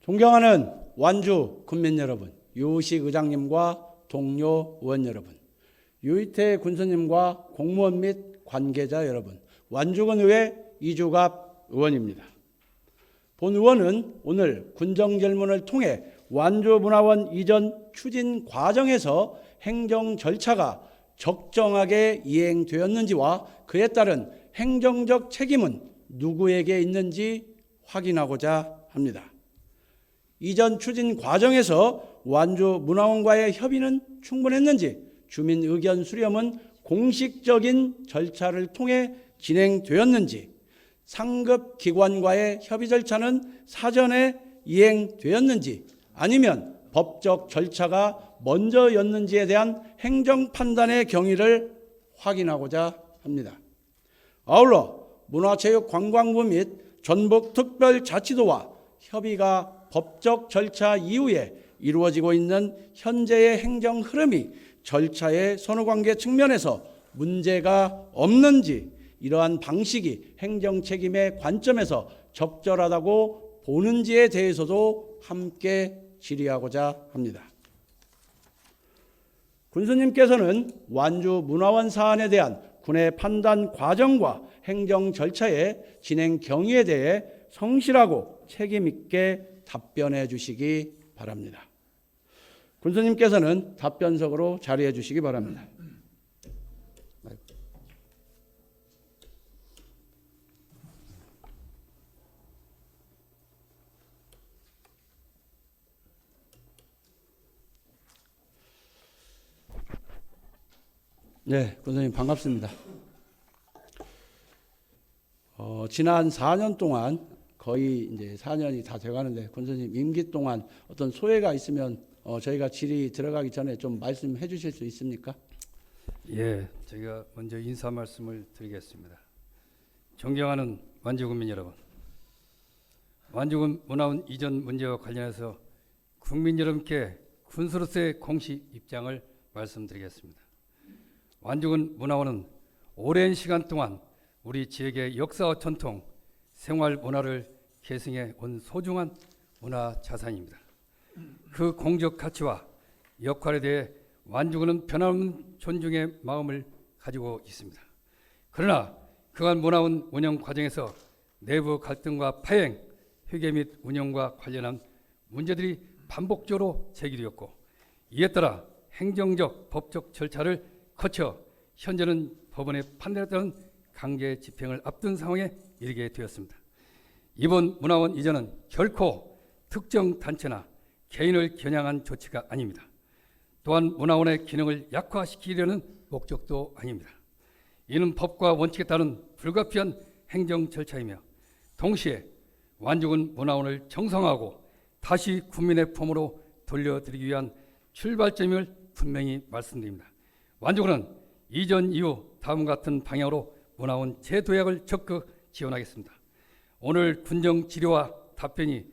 존경하는 완주 군민 여러분, 유식 의장님과 동료 의원 여러분, 유희태 군수님과 공무원 및 관계자 여러분, 완주군의회 이주갑 의원입니다. 본 의원은 오늘 군정질문을 통해 완주문화원 이전 추진 과정에서 행정 절차가 적정하게 이행되었는지와 그에 따른 행정적 책임은 누구에게 있는지 확인하고자 합니다. 이전 추진 과정에서 완주문화원과의 협의는 충분했는지, 주민 의견 수렴은 공식적인 절차를 통해 진행되었는지, 상급 기관과의 협의 절차는 사전에 이행되었는지 아니면 법적 절차가 먼저였는지에 대한 행정 판단의 경위를 확인하고자 합니다. 아울러 문화체육관광부 및 전북특별자치도와 협의가 법적 절차 이후에 이루어지고 있는 현재의 행정 흐름이 절차의 선후관계 측면에서 문제가 없는지, 이러한 방식이 행정 책임의 관점에서 적절하다고 보는지에 대해서도 함께 질의하고자 합니다. 군수님께서는 완주문화원 사안에 대한 군의 판단 과정과 행정 절차의 진행 경위에 대해 성실하고 책임 있게 답변해 주시기 바랍니다. 군수님께서는 답변석으로 자리해 주시기 바랍니다. 네, 군수님 반갑습니다. 지난 4년 동안 거의 이제 4년이 다 돼가는데 군수님 임기 동안 어떤 소회가 있으면 저희가 질의 들어가기 전에 좀 말씀해 주실 수 있습니까? 예, 제가 먼저 인사 말씀을 드리겠습니다. 존경하는 완주군민 여러분, 완주군 문화원 이전 문제와 관련해서 국민 여러분께 군수로서의 공식 입장을 말씀드리겠습니다. 완주군 문화원은 오랜 시간 동안 우리 지역의 역사와 전통, 생활 문화를 계승해 온 소중한 문화 자산입니다. 그 공적 가치와 역할에 대해 완주군은 변함없는 존중의 마음을 가지고 있습니다. 그러나 그간 문화원 운영 과정에서 내부 갈등과 파행, 회계 및 운영과 관련한 문제들이 반복적으로 제기되었고, 이에 따라 행정적, 법적 절차를 거쳐 현재는 법원의 판단에 따른 강제 집행을 앞둔 상황에 이르게 되었습니다. 이번 문화원 이전은 결코 특정 단체나 개인을 겨냥한 조치가 아닙니다. 또한 문화원의 기능을 약화시키려는 목적도 아닙니다. 이는 법과 원칙에 따른 불가피한 행정 절차이며 동시에 완주군 문화원을 정상화하고 다시 국민의 품으로 돌려드리기 위한 출발점을 분명히 말씀드립니다. 완주군은 이전 이후 다음과 같은 방향으로 문화원 재도약을 적극 지원하겠습니다. 오늘 군정 질의와 답변이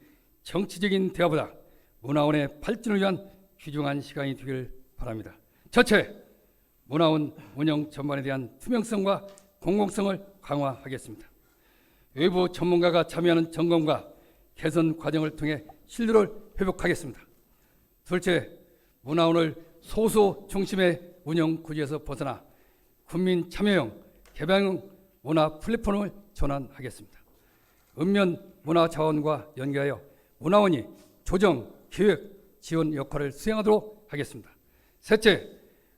정치적인 대화보다 문화원의 발전을 위한 귀중한 시간이 되길 바랍니다. 첫째, 문화원 운영 전반에 대한 투명성과 공공성을 강화하겠습니다. 외부 전문가가 참여하는 점검과 개선 과정을 통해 신뢰를 회복하겠습니다. 둘째, 문화원을 소수 중심의 운영 구조에서 벗어나 국민 참여형, 개방형 문화 플랫폼을 전환하겠습니다. 읍면 문화 자원과 연계하여 문화원이 조정, 기획, 지원 역할을 수행하도록 하겠습니다. 셋째,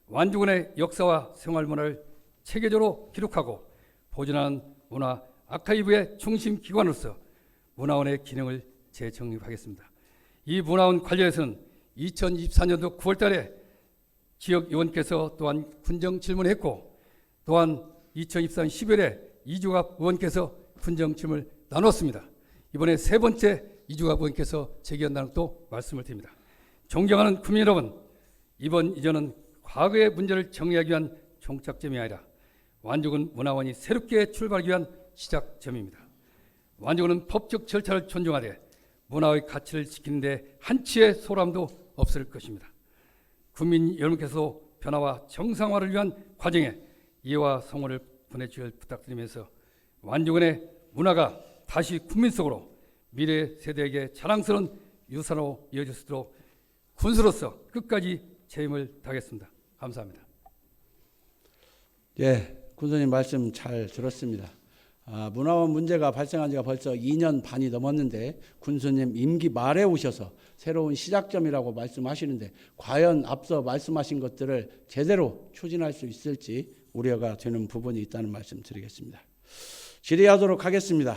완주군의 역사와 생활 문화를 체계적으로 기록하고 보존하는 문화 아카이브의 중심 기관으로서 문화원의 기능을 재정립하겠습니다. 이 문화원 관련해서는 2024년도 9월 달에 지역 의원께서 또한 군정 질문했고, 또한 2024년 10월에 이주갑 의원께서 군정 질문을 나눴습니다. 이번에 세 번째 이주갑 의원께서 제기한다는 또 말씀을 드립니다. 존경하는 국민 여러분, 이번 이전은 과거의 문제를 정리하기 위한 종착점이 아니라 완주군 문화원이 새롭게 출발하기 위한 시작점입니다. 완주군은 법적 절차를 존중하되 문화의 가치를 지키는 데 한치의 소람도 없을 것입니다. 국민 여러분께서 변화와 정상화를 위한 과정에 이해와 성원을 보내주길 부탁드리면서 완주군의 문화가 다시 국민 속으로 미래 세대에게 자랑스러운 유산으로 이어질 수 있도록 군수로서 끝까지 책임을 다하겠습니다. 감사합니다. 예, 군수님 말씀 잘 들었습니다. 문화원 문제가 발생한 지가 벌써 2년 반이 넘었는데 군수님 임기 말에 오셔서 새로운 시작점이라고 말씀하시는데 과연 앞서 말씀하신 것들을 제대로 추진할 수 있을지 우려가 되는 부분이 있다는 말씀 드리겠습니다. 질의하도록 하겠습니다.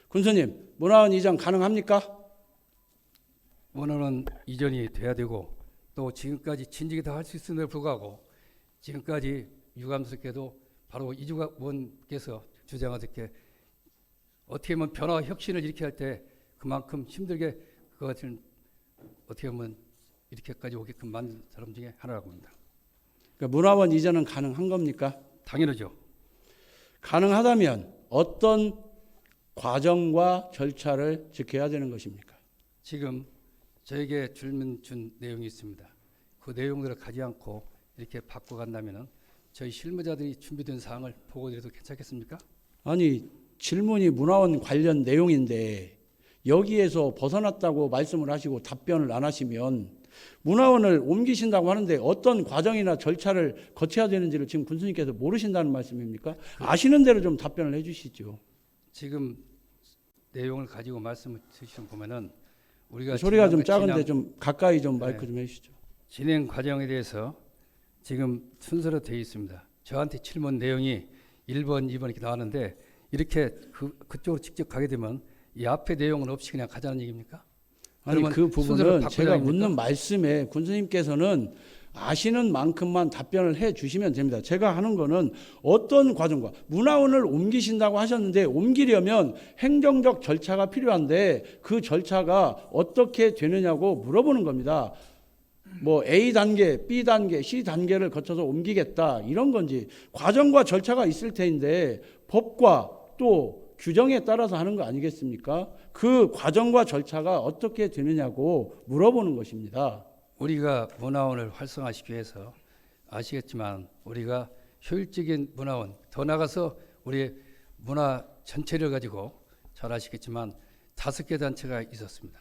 군수님, 문화원 이전 가능합니까? 문화원 이전이 돼야 되고 또 지금까지 진작에 다 할 수 있음에도 불구하고 지금까지 유감스럽게도 바로 이주가 의원께서 주장하듯이 어떻게 보면 변화와 혁신을 일으키게 할 때 그만큼 힘들게 그것을 어떻게 보면 이렇게까지 오게끔 만든 사람 중에 하나라고 합니다. 그러니까 문화원 이전은 가능한 겁니까? 당연하죠. 가능하다면 어떤 과정과 절차를 지켜야 되는 것입니까? 지금 저에게 질문 준 내용이 있습니다. 그 내용들을 가지 않고 이렇게 바꿔간다면 저희 실무자들이 준비된 사항을 보고드려도 괜찮겠습니까? 아니, 질문이 문화원 관련 내용인데 여기에서 벗어났다고 말씀을 하시고 답변을 안 하시면 문화원을 옮기신다고 하는데 어떤 과정이나 절차를 거쳐야 되는지를 지금 군수님께서 모르신다는 말씀입니까? 아시는 대로 좀 답변을 해 주시죠. 지금 내용을 가지고 말씀을 드시는 보면은 우리가 소리가 좀 작은데 좀 가까이 좀 마이크 좀 해주시죠. 진행 과정에 대해서 지금 순서로 되어 있습니다. 저한테 질문 내용이 1번, 2번 이렇게 나왔는데 이렇게 그쪽으로 직접 가게 되면 이 앞에 내용은 없이 그냥 가자는 얘기입니까? 아니 그 부분은 제가 얘기입니까? 묻는 말씀에 군수님께서는 아시는 만큼만 답변을 해 주시면 됩니다. 제가 하는 거는 어떤 과정과 문화원을 옮기신다고 하셨는데 옮기려면 행정적 절차가 필요한데 그 절차가 어떻게 되느냐고 물어보는 겁니다. 뭐 A 단계, B 단계, C 단계를 거쳐서 옮기겠다 이런 건지 과정과 절차가 있을 텐데 법과 또 규정에 따라서 하는 거 아니겠습니까? 그 과정과 절차가 어떻게 되느냐고 물어보는 것입니다. 우리가 문화원을 활성화시키기 위해서 아시겠지만 우리가 효율적인 문화원 더 나가서 우리 문화 전체를 가지고 잘 아시겠지만 5개 단체가 있었습니다.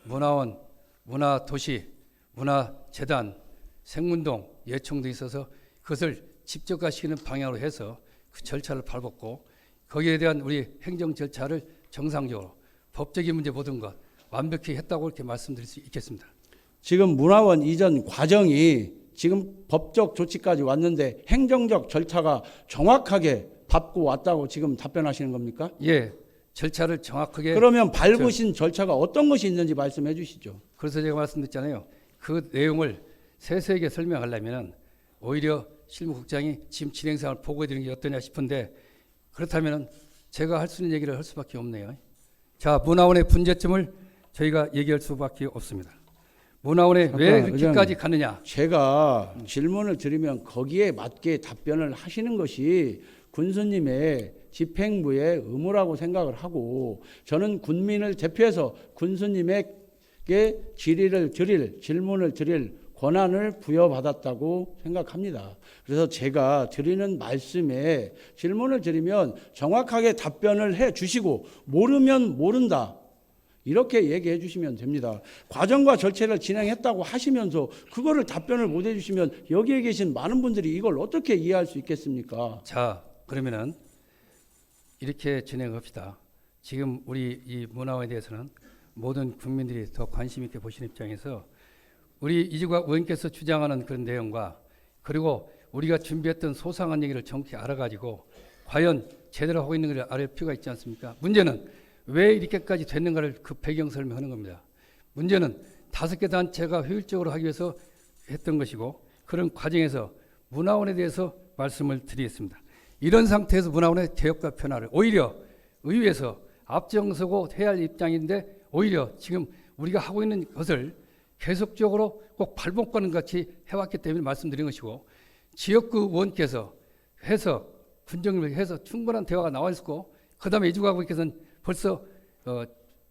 문화원, 문화도시, 문화재단, 생문동, 예총도 있어서 그것을 집적화시키는 방향으로 해서 그 절차를 밟았고 거기에 대한 우리 행정 절차를 정상적으로 법적인 문제 모든 것 완벽히 했다고 이렇게 말씀드릴 수 있겠습니다. 지금 문화원 이전 과정이 지금 법적 조치까지 왔는데 행정적 절차가 정확하게 밟고 왔다고 지금 답변하시는 겁니까? 예, 절차를 정확하게. 그러면 밟으신 절차가 어떤 것이 있는지 말씀해 주시죠. 그래서 제가 말씀드렸잖아요. 그 내용을 세세하게 설명하려면 오히려 실무국장이 지금 진행 상황을 보고해 드리는 게 어떠냐 싶은데 그렇다면 제가 할 수 있는 얘기를 할 수밖에 없네요. 자, 문화원의 문제점을 저희가 얘기할 수밖에 없습니다. 문화원에 왜 그렇게까지 가느냐? 제가 질문을 드리면 거기에 맞게 답변을 하시는 것이 군수님의 집행부의 의무라고 생각을 하고 저는 군민을 대표해서 군수님에게 질문을 드릴 권한을 부여받았다고 생각합니다. 그래서 제가 드리는 말씀에 질문을 드리면 정확하게 답변을 해 주시고 모르면 모른다. 이렇게 얘기해 주시면 됩니다. 과정과 절차를 진행했다고 하시면서 그거를 답변을 못 해 주시면 여기에 계신 많은 분들이 이걸 어떻게 이해할 수 있겠습니까? 자, 그러면은 이렇게 진행합시다. 지금 우리 이 문화원에 대해서는 모든 국민들이 더 관심 있게 보시는 입장에서 우리 이주각 의원께서 주장하는 그런 내용과 그리고 우리가 준비했던 소상한 얘기를 정확히 알아가지고 과연 제대로 하고 있는 걸 알 필요가 있지 않습니까? 문제는 왜 이렇게까지 됐는가를 그 배경 설명하는 겁니다. 문제는 5개 단체가 효율적으로 하기 위해서 했던 것이고 그런 과정에서 문화원에 대해서 말씀을 드리겠습니다. 이런 상태에서 문화원의 개혁과 변화를 오히려 의회에서 앞장서고 해야 할 입장인데 오히려 지금 우리가 하고 있는 것을 계속적으로 꼭 발목과는 같이 해왔기 때문에 말씀드린 것이고 지역구 의원께서 해서 군정을 해서 충분한 대화가 나와 있었고 그 다음에 이주가구께서는 벌써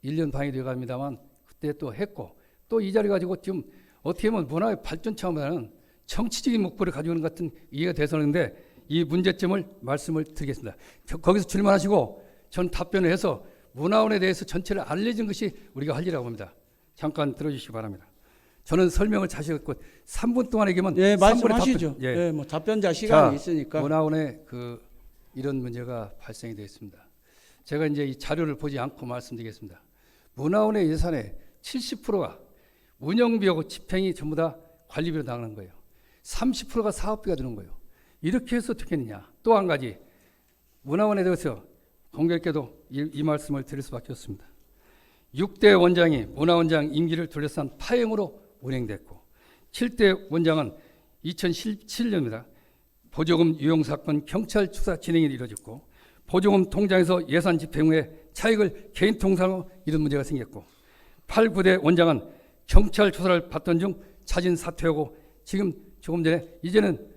1년 반이 되어갑니다만 그때 또 했고 또 이 자리 가지고 지금 어떻게 보면 문화의 발전 차원보다는 정치적인 목표를 가지고 있는 것 같은 이해가 돼서는데 이 문제점을 말씀을 드리겠습니다. 거기서 질문하시고 전 답변을 해서 문화원에 대해서 전체를 알려진 것이 우리가 할 일이라고 합니다. 잠깐 들어주시기 바랍니다. 저는 설명을 자신 있고 3분 동안 얘기하면 예, 3분에 말씀하시죠. 답변, 예, 뭐 답변자 시간이 자, 있으니까. 문화원에 이런 문제가 발생이 되었습니다. 제가 이제 이 자료를 보지 않고 말씀드리겠습니다. 문화원의 예산의 70%가 운영비하고 집행이 전부 다 관리비로 나가는 거예요. 30%가 사업비가 드는 거예요. 이렇게 해서 어떻게 했느냐. 또 한 가지 문화원에 대해서 공교롭게도 이 말씀을 드릴 수밖에 없습니다. 6대 원장이 문화원장 임기를 둘러싼 파행으로 운행됐고 7대 원장은 2017년입니다. 보조금 유용 사건 경찰 수사 진행이 이루어졌고 보조금 통장에서 예산 집행 후에 차익을 개인 통장으로 이런 문제가 생겼고 8, 9대 원장은 경찰 조사를 받던 중 자진 사퇴하고 지금 조금 전에 이제는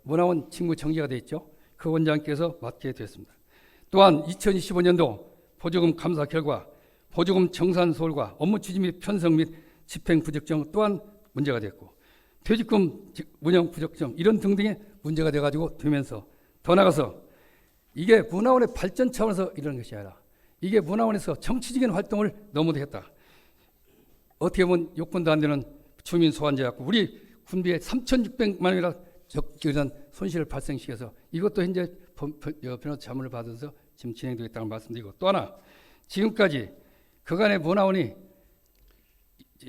문화원 직무 정지가 돼 있죠. 그 원장께서 맡게 됐습니다. 또한 2025년도 보조금 감사 결과 보조금 정산 소홀과 업무 추진 및 편성 및 집행 부적정 또한 문제가 됐고 퇴직금 운영 부적정 이런 등등의 문제가 돼가지고 되면서 더 나가서 이게 문화원의 발전 차원에서 이런 것이 아니라 이게 문화원에서 정치적인 활동을 너무도 했다. 어떻게 보면 요건도 안 되는 주민 소환제였고 우리 군비에 3,600만 원이라 적절한 손실을 발생시켜서 이것도 현재 변호사 자문을 받아서 지금 진행되고 있다는 말씀드리고 또 하나 지금까지 그간의 문화원이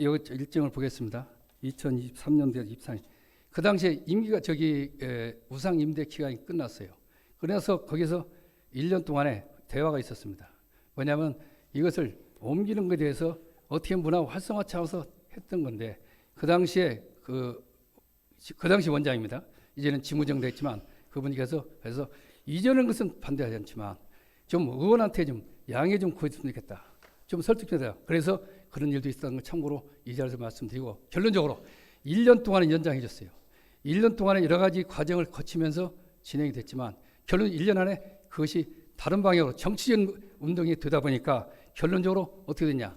여기 일정을 보겠습니다. 2023년도에서 24년 그 당시에 임기가 우상 임대 기간이 끝났어요. 그래서 거기서 1년 동안에 대화가 있었습니다. 뭐냐면 이것을 옮기는 것에 대해서 어떻게 문화 활성화 차원에서 했던 건데 그 당시에 그 당시 원장입니다. 이제는 지무정 됐지만 그분께서 그래서 이전의 것은 반대하지 않지만 좀 의원한테 좀 양해 좀 구했으면 좋겠다. 좀 설득해야. 그래서 그런 일도 있었던 걸 참고로 이 자리에서 말씀드리고 결론적으로 1년 동안은 연장해 줬어요. 1년 동안에 여러 가지 과정을 거치면서 진행이 됐지만 결론 1년 안에 그것이 다른 방향으로 정치적인 운동이 되다 보니까 결론적으로 어떻게 됐냐.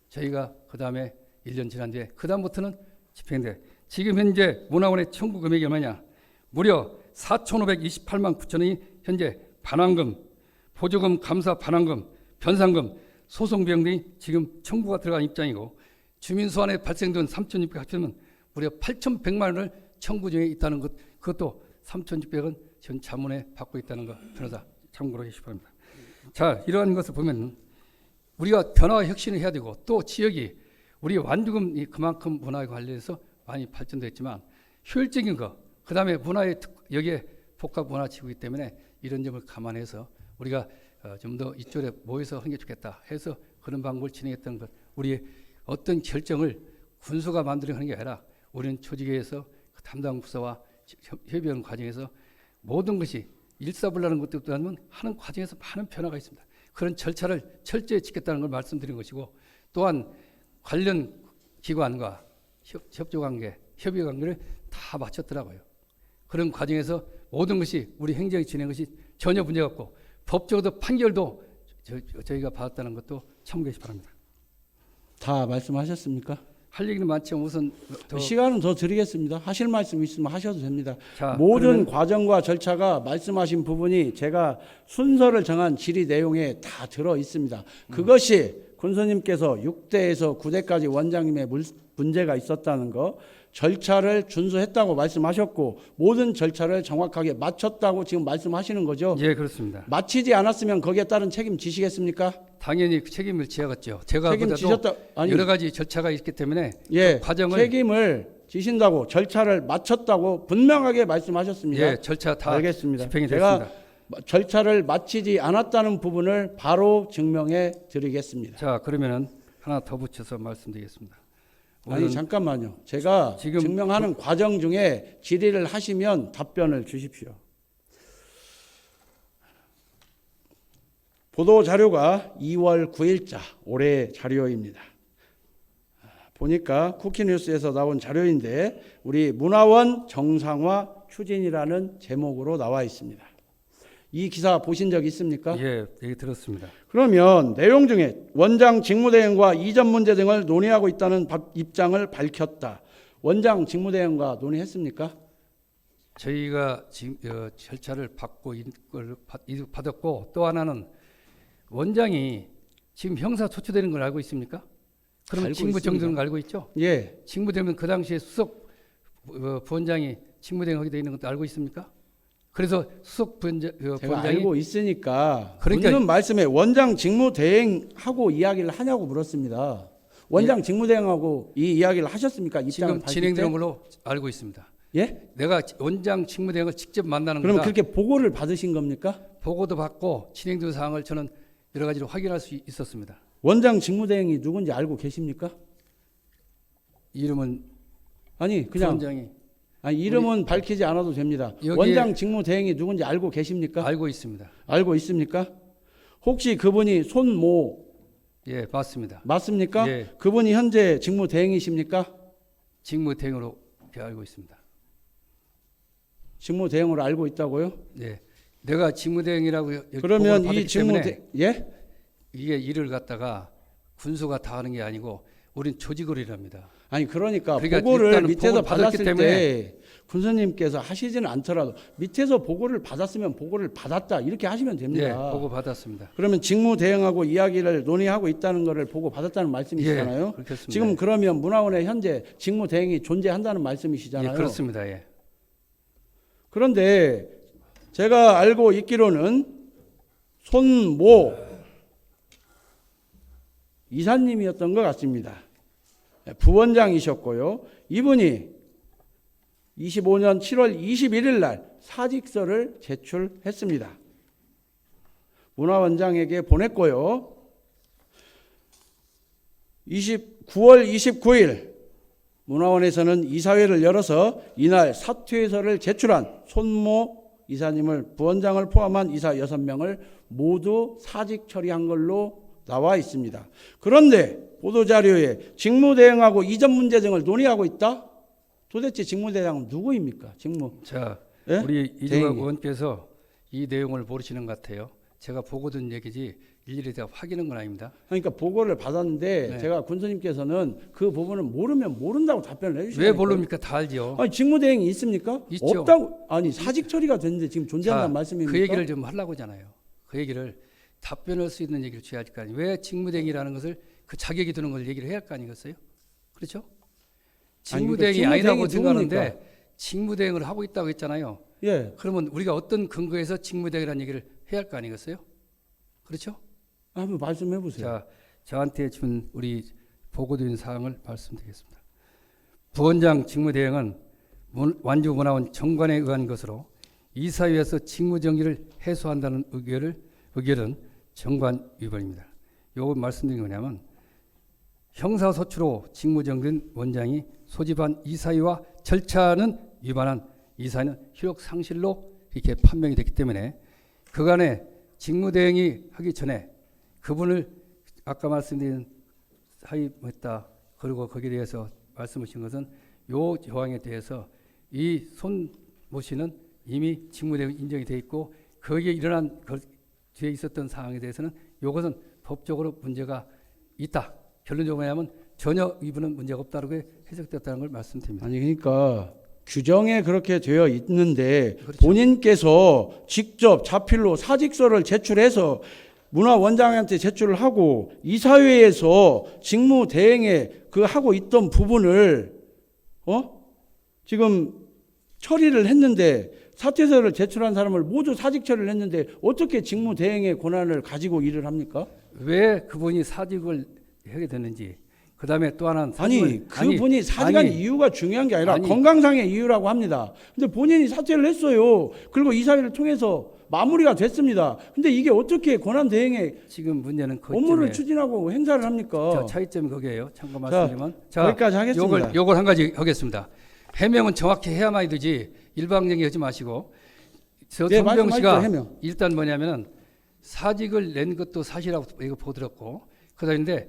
저희가 그 다음에 1년 지난 뒤에 그 다음부터는 집행돼. 지금 현재 문화원의 청구 금액이 얼마냐. 무려 4,528만 9천 원이 현재 반환금, 보조금 감사 반환금, 변상금, 소송 비용 등이 지금 청구가 들어간 입장이고 주민 소환에 발생된 3,600 합치면 무려 8,100만 원을 청구 중에 있다는 것, 그것도 3,600원 전 자문에 받고 있다는 거 변호사 참고로 해주시기 바랍니다. 자, 이러한 것을 보면 우리가 변화와 혁신을 해야 되고 또 지역이 우리 완주금이 그만큼 문화에 관련해서 많이 발전됐지만 효율적인 거, 그 다음에 문화의 여기에 복합 문화 지구이기 때문에 이런 점을 감안해서 우리가 좀 더 이쪽에 모여서 하는 게 좋겠다 해서 그런 방법을 진행했던 것. 우리 어떤 결정을 군수가 만들어 하는 게 아니라 우리는 조직에서 그 담당 부서와 협의하는 과정에서 모든 것이 일사불란한 것들보다는 하는 과정에서 많은 변화가 있습니다. 그런 절차를 철저히 지켰다는 걸 말씀드린 것이고 또한 관련 기관과 협조관계, 협의관계를 다 마쳤더라고요. 그런 과정에서 모든 것이 우리 행정이 진행한 것이 전혀 문제가 없고 법적으로 판결도 저희가 받았다는 것도 참고해 주시기 바랍니다. 다 말씀하셨습니까? 할 얘기는 많지만 우선 시간은 더 드리겠습니다. 하실 말씀 있으면 하셔도 됩니다. 자, 모든 과정과 절차가 말씀하신 부분이 제가 순서를 정한 질의 내용에 다 들어 있습니다. 그것이 군수님께서 6대에서 9대까지 원장님의 문제가 있었다는 거, 절차를 준수했다고 말씀하셨고 모든 절차를 정확하게 마쳤다고 지금 말씀하시는 거죠? 예, 그렇습니다. 마치지 않았으면 거기에 따른 책임 지시겠습니까? 당연히 그 책임을 지야겠죠. 제가 책임지셨다. 아니, 여러 가지 절차가 있기 때문에 예, 그 과정을 책임을 지신다고 절차를 마쳤다고 분명하게 말씀하셨습니다. 예, 절차 다 알겠습니다. 집행이 제가 됐습니다. 절차를 마치지 않았다는 부분을 바로 증명해 드리겠습니다. 자, 그러면은 하나 더 붙여서 말씀드리겠습니다. 아니 잠깐만요. 제가 지금 증명하는 과정 중에 질의를 하시면 답변을 주십시오. 보도 자료가 2월 9일자 올해 자료입니다. 보니까 쿠키뉴스에서 나온 자료인데 우리 문화원 정상화 추진이라는 제목으로 나와 있습니다. 이 기사 보신 적 있습니까? 예, 얘기 들었습니다. 그러면 내용 중에 원장 직무대행과 이전 문제 등을 논의하고 있다는 입장을 밝혔다. 원장 직무대행과 논의했습니까? 저희가 지금 절차를 받고 이걸 받았고 또 하나는 원장이 지금 형사 소추되는 걸 알고 있습니까? 그럼 알고 직무정지는 알고 있죠? 예. 직무되면 그 당시에 수석 부원장이 직무대행하게 돼 있는 것도 알고 있습니까? 그래서 수석 제가 부원장이 알고 있으니까 그러니까 묻는 말씀에 원장 직무대행하고 이야기를 하냐고 물었습니다. 원장 직무대행하고 이 이야기를 하셨습니까? 입장을 지금 밝힐 진행되는 때? 걸로 알고 있습니다. 예? 내가 원장 직무대행을 직접 만나는 그러면 거다. 그렇게 보고를 받으신 겁니까? 보고도 받고 진행되는 사항을 저는 여러 가지로 확인할 수 있었습니다. 원장 직무대행이 누군지 알고 계십니까? 이름은 아니 그냥 부원장이 이름은 밝히지 않아도 됩니다. 여기에- 원장 직무대행이 누군지 알고 계십니까? 알고 있습니다. 알고 있습니까? 혹시 그분이 손모 예, 맞습니다. 맞습니까? 예. 그분이 현재 직무대행이십니까? 직무대행으로 이렇게 알고 있습니다. 직무대행으로 알고 있다고요? 예, 내가 직무대행이라고 여기 그러면 보고를 이 받았기 때문에 직무대 예? 이게 일을 갖다가 군수가 다 하는 게 아니고 우린 조직으로 일합니다. 아니 그러니까 그러니까 보고를 일단은 밑에서 보고를 받았기 받았을 때문에 때 군수님께서 하시지는 않더라도 밑에서 보고를 받았으면 보고를 받았다 이렇게 하시면 예, 됩니다. 보고 받았습니다. 그러면 직무대행하고 이야기를 논의하고 있다는 것을 보고 받았다는 말씀이시잖아요. 예, 그렇겠습니다. 지금 그러면 문화원에 현재 직무대행이 존재한다는 예, 말씀이시잖아요. 그렇습니다. 예. 그런데 제가 알고 있기로는 손모 이사님이었던 것 같습니다. 부원장이셨고요. 이분이 25년 7월 21일 날 사직서를 제출했습니다. 문화원장에게 보냈고요. 9월 29일 문화원에서는 이사회를 열어서 이날 사퇴서를 제출한 손모 이사님을 부원장을 포함한 이사 6명을 모두 사직 처리한 걸로 나와 있습니다. 그런데 보도자료에 직무대행하고 이전 문제 등을 논의하고 있다? 도대체 직무대행은 누구입니까? 자, 예? 우리 이종학 대행이. 의원께서 이 내용을 모르시는 것 같아요. 제가 보고 든 얘기지 일일이 제가 확인한 건 아닙니다. 그러니까 보고를 받았는데 네. 제가 군수님께서는 그 부분은 모르면 모른다고 답변을 해주시죠. 왜 모릅니까? 다 알죠. 아니 직무대행이 있습니까? 있죠. 없다고. 아니 사직 처리가 됐는데 지금 존재한다는 자, 말씀입니까? 그 얘기를 좀 하려고 하잖아요. 그 얘기를 답변할 수 있는 얘기를 줘야 할 거 아니에요. 왜 직무대행이라는 것을 그 자격이 드는 걸 얘기를 해야 할 거 아니겠어요? 그렇죠? 직무대행이 직무대행이 아니라고 생각하는데 누굽니까? 직무대행을 하고 있다고 했잖아요. 예. 그러면 우리가 어떤 근거에서 직무대행이라는 얘기를 해야 할 거 아니겠어요? 그렇죠? 한번 말씀해 보세요. 자, 저한테 준 우리 보고드린 사항을 말씀드리겠습니다. 부원장 직무대행은 완주문화원 정관에 의한 것으로 이사회에서 직무정지를 해소한다는 의결은 정관 위반입니다. 요거 말씀드린 게 뭐냐면 형사소추로 직무정지된 원장이 소집한 이사회와 절차는 위반한 이사회는 효력 상실로 이렇게 판명이 됐기 때문에 그간에 직무대행이 하기 전에 그분을 아까 말씀드린 사입했다. 그리고 거기에 대해서 말씀하신 것은 요 조항에 대해서 이 손모 씨는 이미 직무대행 인정이 돼 있고 거기에 일어난 뒤에 있었던 사항에 대해서는 이것은 법적으로 문제가 있다. 결론적으로 뭐냐면 전혀 위반은 문제가 없다고 해석됐다는 걸 말씀드립니다. 아니 그러니까 규정에 그렇게 되어 있는데 그렇죠. 본인께서 직접 자필로 사직서를 제출해서 문화원장한테 제출을 하고 이사회에서 직무대행에 그 하고 있던 부분을 지금 처리를 했는데 사퇴서를 제출한 사람을 모두 사직 처리를 했는데 어떻게 직무대행의 권한을 가지고 일을 합니까? 왜 그분이 사직을 하게 됐는지 그 다음에 또 하나는 아니 그분이 사직한 이유가 중요한 게 아니라 건강상의 이유라고 합니다. 근데 본인이 사퇴를 했어요. 그리고 이사회를 통해서 마무리가 됐습니다. 근데 이게 어떻게 권한 대행에 지금 문제는 업무를 추진하고 행사를 합니까? 자, 차이점이 거기에요. 참고 말씀드리면 여기까지 하겠습니다. 요걸 한 가지 하겠습니다. 해명은 정확히 해야만 되지 일방적인 하지 마시고 저 네, 손병 씨가 말씀하십시오, 해명. 일단 뭐냐면은 사직을 낸 것도 사실이라고 이거 보더랬고 그다음에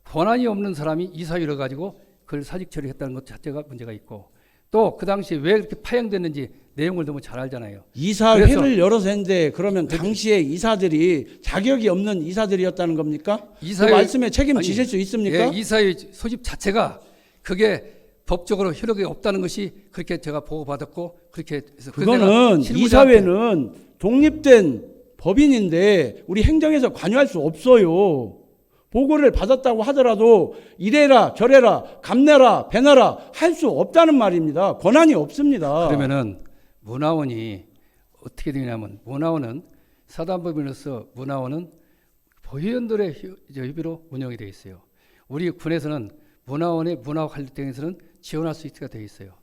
권한이 없는 사람이 이사회를 가지고 그걸 사직 처리했다는 것 자체가 문제가 있고 또 그 당시에 왜 이렇게 파행됐는지 내용을 너무 잘 알잖아요. 이사회를 열어서 했는데 그러면 당시에 이사들이 자격이 없는 이사들이었다는 겁니까? 이사회- 그 말씀에 책임지실 수 있습니까? 예, 이사회 소집 자체가 그게 법적으로 효력이 없다는 것이 그렇게 제가 보고받았고 그렇게 해서 그거는 이사회는 독립된 법인인데 우리 행정에서 관여할 수 없어요. 보고를 받았다고 하더라도 이래라 저래라 감내라 배내라 할 수 없다는 말입니다. 권한이 없습니다. 그러면은 문화원이 어떻게 되냐면 문화원은 사단법인으로서 문화원은 보위원들의 협의로 운영이 되어 있어요. 우리 군에서는 문화원의 문화 활동에서는 지원할 수 있게 되어 있어요.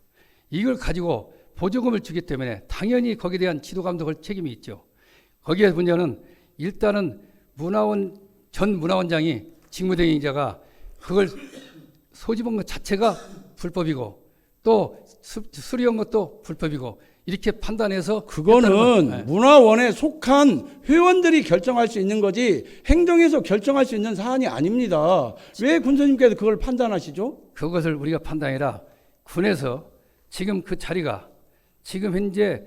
이걸 가지고 보조금을 주기 때문에 당연히 거기에 대한 지도 감독할 책임이 있죠. 거기에 문제는 일단은 문화원 전 문화원장이 직무대행자가 그걸 소집한 것 자체가 불법이고 또 수리한 것도 불법이고 이렇게 판단해서 그거는 문화원에 속한 회원들이 결정할 수 있는 거지 행정에서 결정할 수 있는 사안이 아닙니다. 왜 군수님께서 그걸 판단하시죠? 그것을 우리가 판단이라 군에서 지금 그 자리가 지금 현재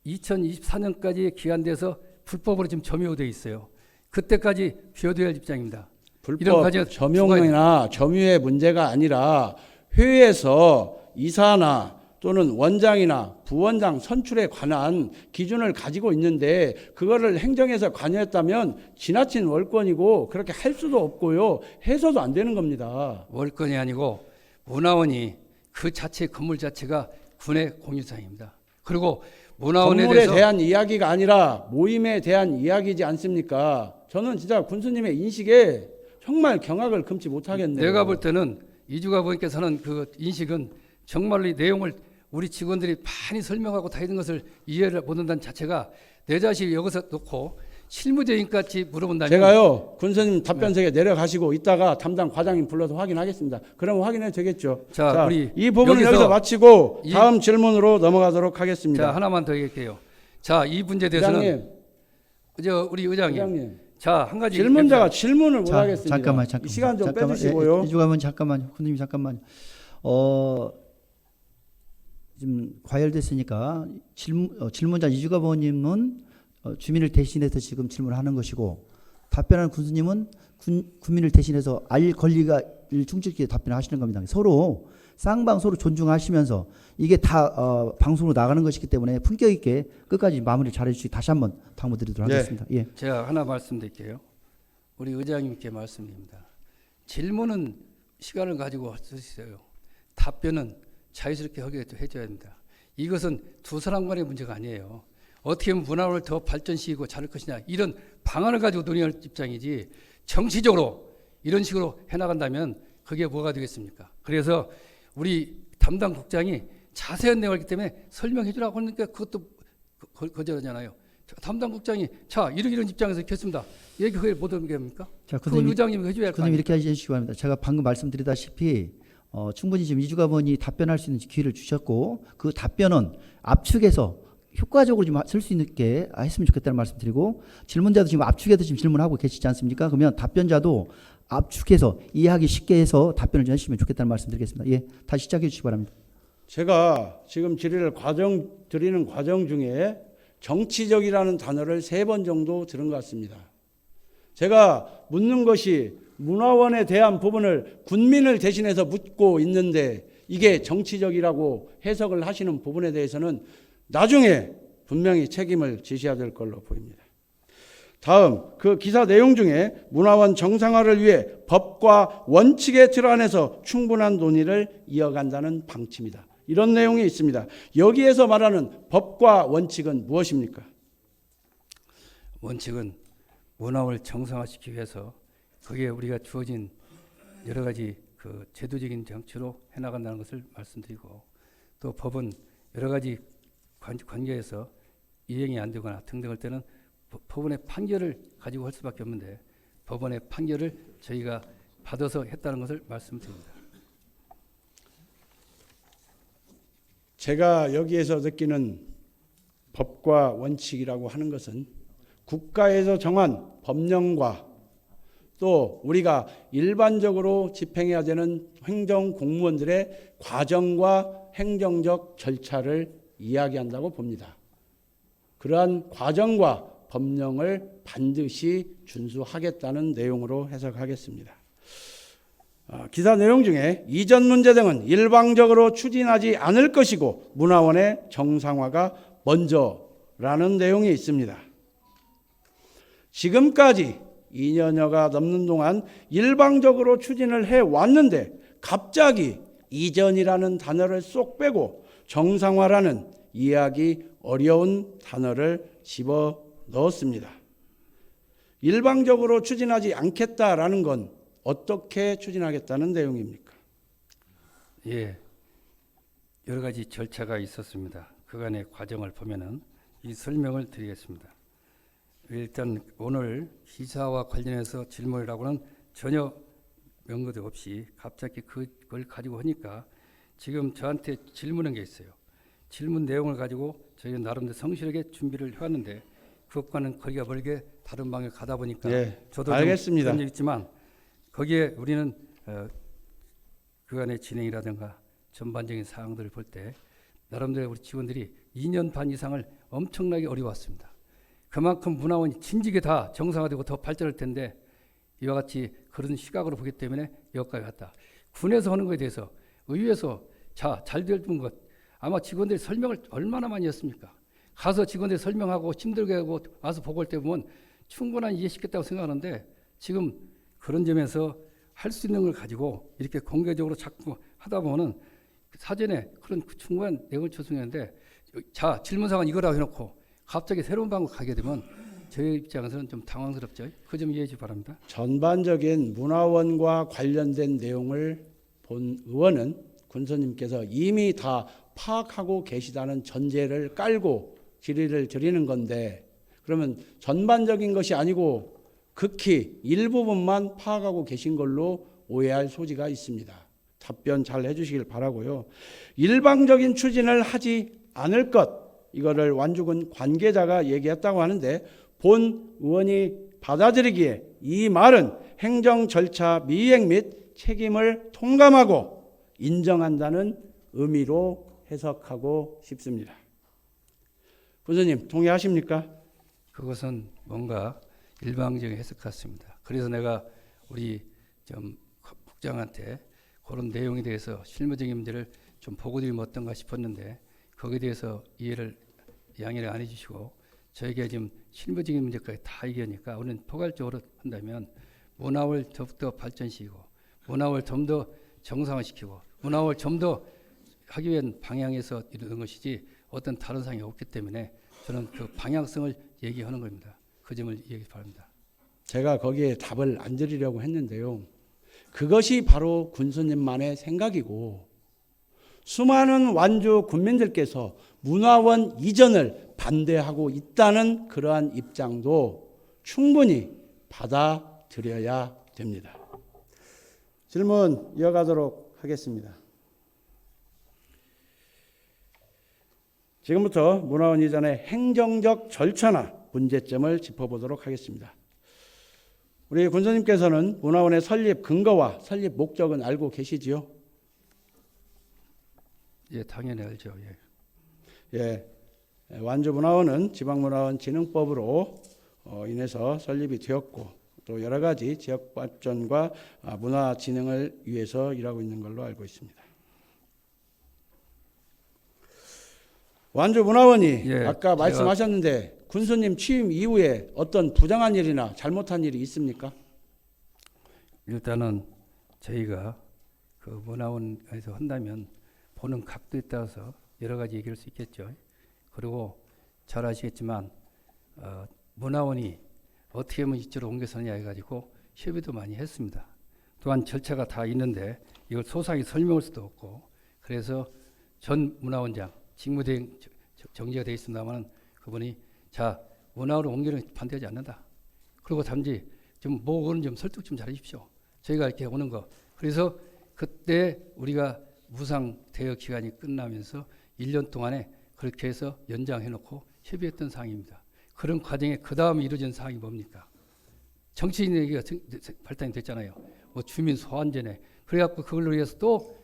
2024년까지 기한돼서 불법으로 지금 점유되어 있어요. 그때까지 비워둬야 할 입장입니다. 불법 점용이나 점유의 문제가 아니라 회에서 이사나 또는 원장이나 부원장 선출에 관한 기준을 가지고 있는데 그거를 행정에서 관여했다면 지나친 월권이고 그렇게 할 수도 없고요. 해서도 안 되는 겁니다. 월권이 아니고 문화원이 그 자체 건물 자체가 군의 공유사입니다. 그리고 문화원에 건물에 대한 이야기가 아니라 모임에 대한 이야기지 않습니까? 저는 진짜 군수님의 인식에 정말 경악을 금치 못하겠네요. 내가 볼 때는 이주가 보니께서는 그 인식은 정말로 이 내용을 우리 직원들이 많이 설명하고 다 있는 것을 이해를 못한다는 자체가 내 자신을 여기서 놓고 실무자인 같이 물어본다면 제가요 군수님 답변석에 내려가시고 이따가 담당 과장님 불러서 확인하겠습니다. 그러면 확인해도 되겠죠. 자, 우리 이 부분은 여기서 마치고 다음 질문으로 넘어가도록 하겠습니다. 자, 하나만 더 얘기할게요. 자, 이 문제에 대해서는 의장님, 우리 의장님. 자, 한 가지 질문자가 질문을 못 하겠습니다. 잠깐만. 이 시간 좀 잠깐만, 빼주시고요. 이주가면 잠깐만, 군님이 잠깐만. 지금 과열됐으니까 질문자 이주가 의원님은 주민을 대신해서 지금 질문하는 것이고 답변하는 군수님은 국민을 대신해서 알 권리가 충실하게 답변하시는 겁니다. 서로 쌍방 서로 존중하시면서 이게 다 방송으로 나가는 것이기 때문에 품격 있게 끝까지 마무리 잘해 주시기 다시 한번 당부드리도록 하겠습니다. 예. 제가 하나 말씀드릴게요. 우리 의장님께 말씀드립니다. 질문은 시간을 가지고 할 수 있어요. 답변은 자유스럽게 하게 해줘야 됩니다. 이것은 두 사람 간의 문제가 아니에요. 어떻게 하면 문화를 더 발전시키고 잘할 것이냐 이런 방안을 가지고 논의할 입장이지 정치적으로 이런 식으로 해나간다면 그게 뭐가 되겠습니까? 그래서 우리 담당 국장이 자세한 내용을 하기 때문에 설명해 주라고 하니까 그것도 거절하잖아요. 담당 국장이 자 이런 입장에서 했습니다. 얘기 그걸 못 하는 게 뭡니까? 자, 그건 의장님이 해줘야 할 거 아닙니까? 이렇게 해주시기 바랍니다. 제가 방금 말씀드리다시피 충분히 지금 이주가 의원이 답변할 수 있는 기회를 주셨고 그 답변은 압축해서 효과적으로 좀 쓸 수 있게 했으면 좋겠다는 말씀드리고 질문자도 지금 압축해서 지금 질문하고 계시지 않습니까? 그러면 답변자도 압축해서 이해하기 쉽게 해서 답변을 좀 해주시면 좋겠다는 말씀드리겠습니다. 예, 다시 시작해 주시기 바랍니다. 제가 지금 질의를 드리는 과정 중에 정치적이라는 단어를 3번 정도 들은 것 같습니다. 제가 묻는 것이 문화원에 대한 부분을 군민을 대신해서 묻고 있는데 이게 정치적이라고 해석을 하시는 부분에 대해서는 나중에 분명히 책임을 지셔야 될 걸로 보입니다. 다음 그 기사 내용 중에 문화원 정상화를 위해 법과 원칙의 틀 안에서 충분한 논의를 이어간다는 방침이다. 이런 내용이 있습니다. 여기에서 말하는 법과 원칙은 무엇입니까? 원칙은 문화를 정상화시키기 위해서 그게 우리가 주어진 여러 가지 그 제도적인 장치로 해나간다는 것을 말씀드리고 또 법은 여러 가지 관계에서 이행이 안 되거나 등등할 때는 법원의 판결을 가지고 할 수밖에 없는데 법원의 판결을 저희가 받아서 했다는 것을 말씀드립니다. 제가 여기에서 느끼는 법과 원칙이라고 하는 것은 국가에서 정한 법령과 또 우리가 일반적으로 집행해야 되는 행정 공무원들의 과정과 행정적 절차를 이야기한다고 봅니다. 그러한 과정과 법령을 반드시 준수하겠다는 내용으로 해석하겠습니다. 기사 내용 중에 이전 문제 등은 일방적으로 추진하지 않을 것이고 문화원의 정상화가 먼저라는 내용이 있습니다. 지금까지 2년여가 넘는 동안 일방적으로 추진을 해 왔는데 갑자기 이전이라는 단어를 쏙 빼고 정상화라는 이해하기 어려운 단어를 집어 넣었습니다. 일방적으로 추진하지 않겠다라는 건 어떻게 추진하겠다는 내용입니까? 예, 여러 가지 절차가 있었습니다. 그간의 과정을 보면은 이 설명을 드리겠습니다. 일단 오늘 기사와 관련해서 질문이라고는 전혀 명거도 없이 갑자기 그걸 가지고 하니까 지금 저한테 질문한 게 있어요. 질문 내용을 가지고 저희가 나름대로 성실하게 준비를 해왔는데 그것과는 거리가 멀게 다른 방에 가다 보니까 예, 저도 알겠습니다. 그런 적 있지만 거기에 우리는 그간의 진행이라든가 전반적인 사항들을 볼 때 나름대로 우리 직원들이 2년 반 이상을 엄청나게 어려웠습니다. 그만큼 문화원이 진지게 다 정상화되고 더 발전할 텐데 이와 같이 그런 시각으로 보기 때문에 여기까지 왔다. 군에서 하는 것에 대해서 의회에서 잘 되는 것 아마 직원들이 설명을 얼마나 많이 했습니까? 가서 직원들이 설명하고 힘들게 하고 와서 보고 올 때 보면 충분한 이해시켰다고 생각하는데 지금 그런 점에서 할 수 있는 걸 가지고 이렇게 공개적으로 자꾸 하다 보면은 사전에 그런 충분한 내용을 조성했는데 질문사항은 이거라고 해놓고 갑자기 새로운 방으로 가게 되면 저희 입장에서는 좀 당황스럽죠. 그 점 이해해 주시기 바랍니다. 전반적인 문화원과 관련된 내용을 본 의원은 군수님께서 이미 다 파악하고 계시다는 전제를 깔고 질의를 드리는 건데 그러면 전반적인 것이 아니고 극히 일부분만 파악하고 계신 걸로 오해할 소지가 있습니다. 답변 잘 해주시길 바라고요. 일방적인 추진을 하지 않을 것 이거를 완주군 관계자가 얘기했다고 하는데 본 의원이 받아들이기에 이 말은 행정 절차 미행 및 책임을 통감하고 인정한다는 의미로 해석하고 싶습니다. 군수님 동의하십니까? 그것은 뭔가 일방적인 해석 같습니다. 그래서 내가 우리 국장한테 그런 내용에 대해서 실무적인 문제를 좀 보고 드리면 어떤가 싶었는데 거기에 대해서 양해를 안 해주시고 저에게 지금 실무적인 문제까지 다 얘기하니까 우리는 포괄적으로 한다면 문화를 더욱더 발전시키고 문화를 좀 더 정상화시키고 문화를 좀 더 하기 위한 방향에서 이루는 것이지 어떤 다른 상황이 없기 때문에 저는 그 방향성을 얘기하는 겁니다. 그 점을 이해해 바랍니다. 제가 거기에 답을 안 드리려고 했는데요. 그것이 바로 군수님만의 생각이고 수많은 완주 군민들께서 문화원 이전을 반대하고 있다는 그러한 입장도 충분히 받아들여야 됩니다. 질문 이어가도록 하겠습니다. 지금부터 문화원 이전의 행정적 절차나 문제점을 짚어보도록 하겠습니다. 우리 군수님께서는 문화원의 설립 근거와 설립 목적은 알고 계시지요? 예, 당연히 알죠. 예, 완주문화원은 지방문화원 진흥법으로 인해서 설립이 되었고 또 여러 가지 지역 발전과 문화 진흥을 위해서 일하고 있는 걸로 알고 있습니다. 완주문화원이 아까 말씀하셨는데 군수님 취임 이후에 어떤 부정한 일이나 잘못한 일이 있습니까? 일단은 저희가 그 문화원에서 한다면 보는 각도에 따라서 여러 가지 얘기할 수 있겠죠. 그리고 잘 아시겠지만 문화원이 어떻게 하면 이쪽으로 옮겨서느냐 해가지고 협의도 많이 했습니다. 또한 절차가 다 있는데 이걸 소상히 설명할 수도 없고 그래서 전 문화원장 직무대행 정지가 되어 있습니다만 그분이 문화원으로 옮기는 반대하지 않는다. 그리고 단지 좀 뭐는 좀 설득 좀 잘해주십시오. 저희가 이렇게 오는 거. 그래서 그때 우리가 무상 대여 기간이 끝나면서 1년 동안에 그렇게 해서 연장해놓고 협의했던 사항입니다. 그런 과정에 그 다음에 이루어진 사항이 뭡니까? 정치인 얘기가 발단이 됐잖아요. 뭐 주민 소환제네. 그래갖고 그걸로 위해서 또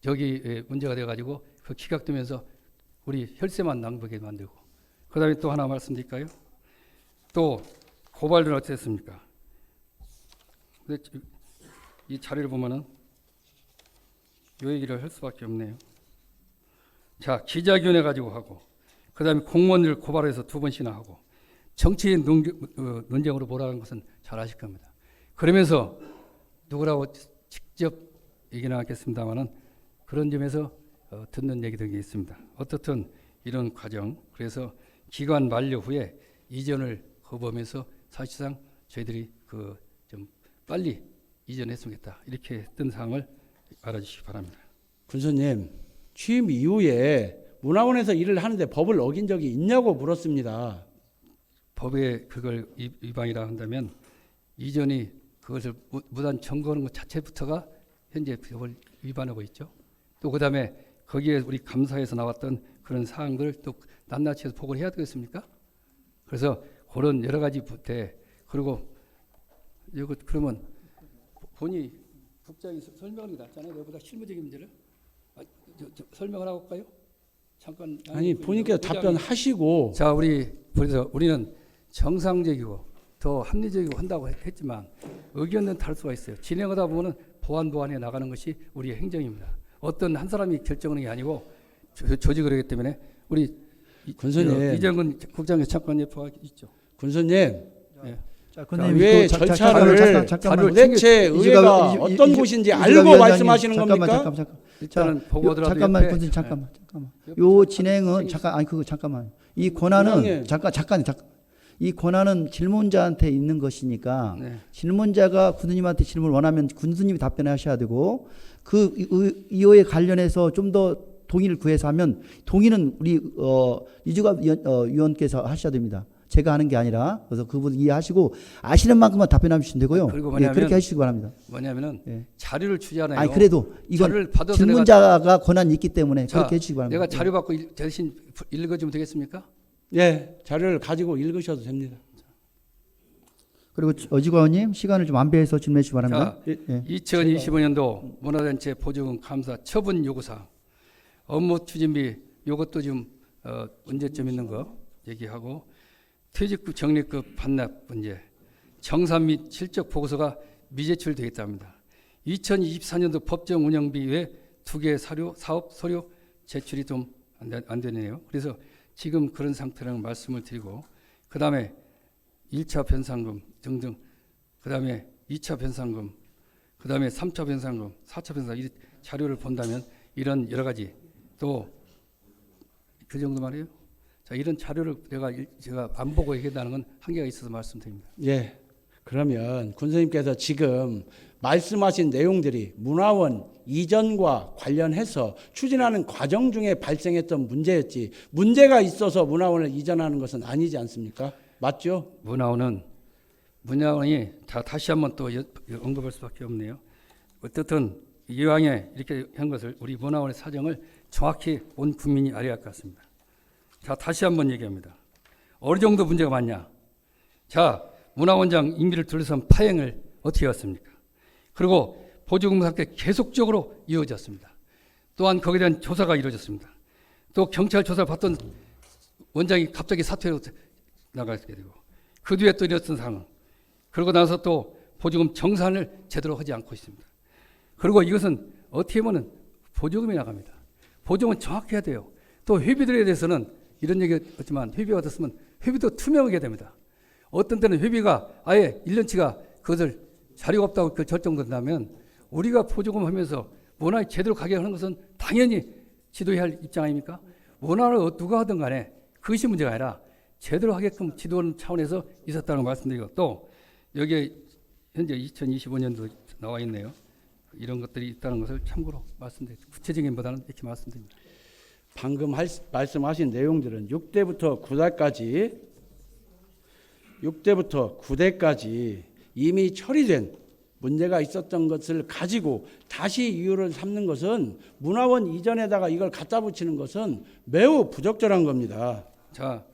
여기 문제가 돼가지고 그 기각되면서 우리 혈세만 낭비하게 만들고. 그 다음에 또 하나 말씀드릴까요? 또 고발은 어떻게 했습니까? 근데 이 자료를 보면은 이 얘기를 할 수밖에 없네요. 기자위원회 가지고 하고, 그 다음에 공무원들 고발해서 2번씩이나 하고, 정치인 논쟁으로 몰아가는 것은 잘 아실 겁니다. 그러면서 누구라고 직접 얘기는 하겠습니다만은 그런 점에서 듣는 얘기 등이 있습니다. 어떻든 이런 과정, 그래서 기간 만료 후에 이전을 거부하면서 사실상 저희들이 좀 빨리 이전했으면 좋겠다, 이렇게 뜬 사항을 알아주시기 바랍니다. 군수님, 취임 이후에 문화원에서 일을 하는데 법을 어긴 적이 있냐고 물었습니다. 법에 그걸 위반이라 한다면 이전이 그것을 무단 점거하는 것 자체부터가 현재 법을 위반하고 있죠. 또 그다음에 거기에 우리 감사에서 나왔던 그런 사항들을 또 낱낱이 해서 보고를 해야 되겠습니까? 그래서 그런 여러 가지 부대, 그리고 이거 그러면 본이 국장이 설명이 낫잖아요. 내보다 실무적인 문제를 설명을 하고 올까요? 잠깐. 아니, 본인께서 답변하시고. 자, 그래서 우리는 정상적이고 더 합리적이고 한다고 했지만 의견은 다를 수가 있어요. 진행하다 보면은 보완해 나가는 것이 우리의 행정입니다. 어떤 한 사람이 결정하는 게 아니고 조직을 하기 때문에 우리 군수님, 이정근 국장의 잠깐 예포가 있죠. 군수님, 예. 자, 왜 절차를 도대체 의회가 어떤 곳인지 알고 말씀하시는 겁니까? 일단은 보고더라도 잠깐만, 옆에, 군수님 잠깐만. 옆에 요 진행은 잠깐만. 이 권한은 의장님. 잠깐. 이 권한은 질문자한테 있는 것이니까 네. 질문자가 군수님한테 질문을 원하면 군수님이 답변하셔야 되고 그 이호에 관련해서 좀 더 동의를 구해서 하면 동의는 우리 이주갑 위원께서 하셔야 됩니다. 제가 하는 게 아니라. 그래서 그분 이해하시고 아시는 만큼만 답변해 주시면 되고요. 그리고 예, 뭐냐면 그렇게 하시기 바랍니다. 뭐냐면은 예. 자료를 주잖아요. 아니 그래도 이건 자료를 받아서 질문자가 권한이 있기 때문에 자, 그렇게 해주시기 바랍니다. 내가 자료 받고 대신 읽어주면 되겠습니까? 예, 자료를 가지고 읽으셔도 됩니다. 그리고 어지관님 시간을 좀 안배해서 질문해 주시기 바랍니다. 자, 예. 2025년도 문화단체 보조금 감사 처분 요구사항, 업무 추진비 요것도 좀 문제점 있는 거 얘기하고, 퇴직급 적립급 반납 문제, 정산 및 실적 보고서가 미제출되겠다 합니다. 2024년도 법정 운영비 외 2개 사업 서류 제출이 좀 안 되네요. 그래서 지금 그런 상태라는 말씀을 드리고, 그 다음에 1차 변상금 등등, 그 다음에 2차 변상금, 그 다음에 3차 변상금, 4차 변상금, 이 자료를 본다면 이런 여러 가지, 또 그 정도만 해요. 자, 이런 자료를 제가 안 보고 얘기한다는 건 한계가 있어서 말씀드립니다. 예, 그러면 군수님께서 지금 말씀하신 내용들이 문화원 이전과 관련해서 추진하는 과정 중에 발생했던 문제였지, 문제가 있어서 문화원을 이전하는 것은 아니지 않습니까? 맞죠? 문화원이 다시 한번 또 언급할 수밖에 없네요. 어떻든 이왕에 이렇게 한 것을 우리 문화원의 사정을 정확히 온 국민이 알아야 할 것 같습니다. 자, 다시 한번 얘기합니다. 어느 정도 문제가 많냐? 자, 문화원장 임기를 둘러싼 파행을 어떻게 했습니까? 그리고 보조금 사태 계속적으로 이어졌습니다. 또한 거기에 대한 조사가 이루어졌습니다. 또 경찰 조사를 받던 원장이 갑자기 사퇴로 나가게 되고, 그 뒤에 또 이랬던 상황, 그러고 나서 또 보조금 정산을 제대로 하지 않고 있습니다. 그리고 이것은 어떻게 보면 보조금이 나갑니다. 보조금은 정확해야 돼요. 또 회비들에 대해서는 이런 얘기였지만 회비가 어떻으면 회비도 투명하게 됩니다. 어떤 때는 회비가 아예 1년치가 그것을 자료가 없다고 결정된다면 우리가 보조금 하면서 문화에 제대로 가게 하는 것은 당연히 지도해야 할 입장 아닙니까? 문화를 누가 하든 간에 그것이 문제가 아니라 제대로 하게끔 지도하는 차원에서 있었다는 걸 말씀드리고, 또 여기에 현재 2025년도 나와 있네요. 이런 것들이 있다는 것을 참고로 말씀드립니다. 구체적인 보다는 이렇게 말씀드립니다. 방금 말씀하신 내용들은 6대부터 9대까지 이미 처리된 문제가 있었던 것을 가지고 다시 이유를 삼는 것은, 문화원 이전에다가 이걸 갖다 붙이는 것은 매우 부적절한 겁니다. 자,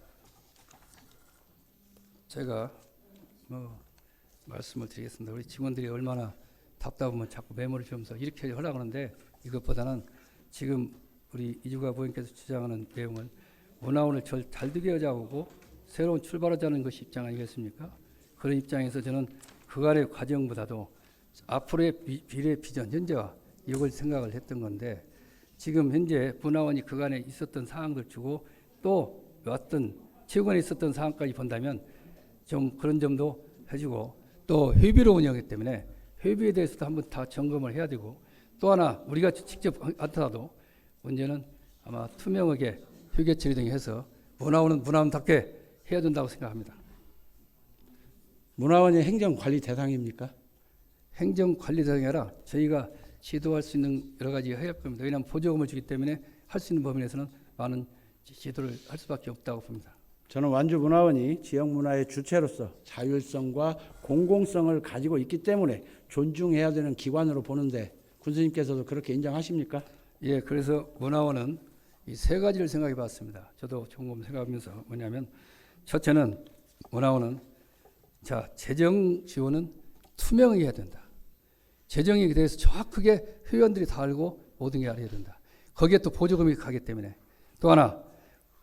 제가 말씀을 드리겠습니다. 우리 직원들이 얼마나 답답하면 자꾸 메모를 주면서 이렇게 하려고 하는데, 이것보다는 지금 우리 이주갑 의원께서 주장하는 내용은 문화원을 잘 되게 하자고 새로운 출발하자는 것이 입장 아니겠습니까? 그런 입장에서 저는 그간의 과정보다도 앞으로의 미래 비전, 현재와 이걸 생각을 했던 건데, 지금 현재 문화원이 그간에 있었던 사항들 주고 또 어떤 최근에 있었던 사항까지 본다면 좀 그런 점도 해주고 또 회비로 운영하기 때문에 회비에 대해서도 한번 다 점검을 해야 되고 또 하나 우리가 직접 하더라도 문제는 아마 투명하게 회계 처리 등에 해서 문화원은 문화원답게 해야 된다고 생각합니다. 문화원이 행정관리 대상입니까? 행정관리 대상이 아니라 저희가 지도할 수 있는 여러 가지 해야 할 겁니다. 왜냐하면 보조금을 주기 때문에 할 수 있는 범위 내에서는 많은 지도를 할 수밖에 없다고 봅니다. 저는 완주문화원이 지역문화의 주체로서 자율성과 공공성을 가지고 있기 때문에 존중해야 되는 기관으로 보는데 군수님께서도 그렇게 인정하십니까? 예, 그래서 문화원은 이 세 가지를 생각해 봤습니다. 저도 조금 생각하면서 뭐냐면 첫째는 문화원은 자 재정 지원은 투명하게 해야 된다. 재정에 대해서 정확하게 회원들이 다 알고 모든 게 알아야 된다. 거기에 또 보조금이 가기 때문에 또 하나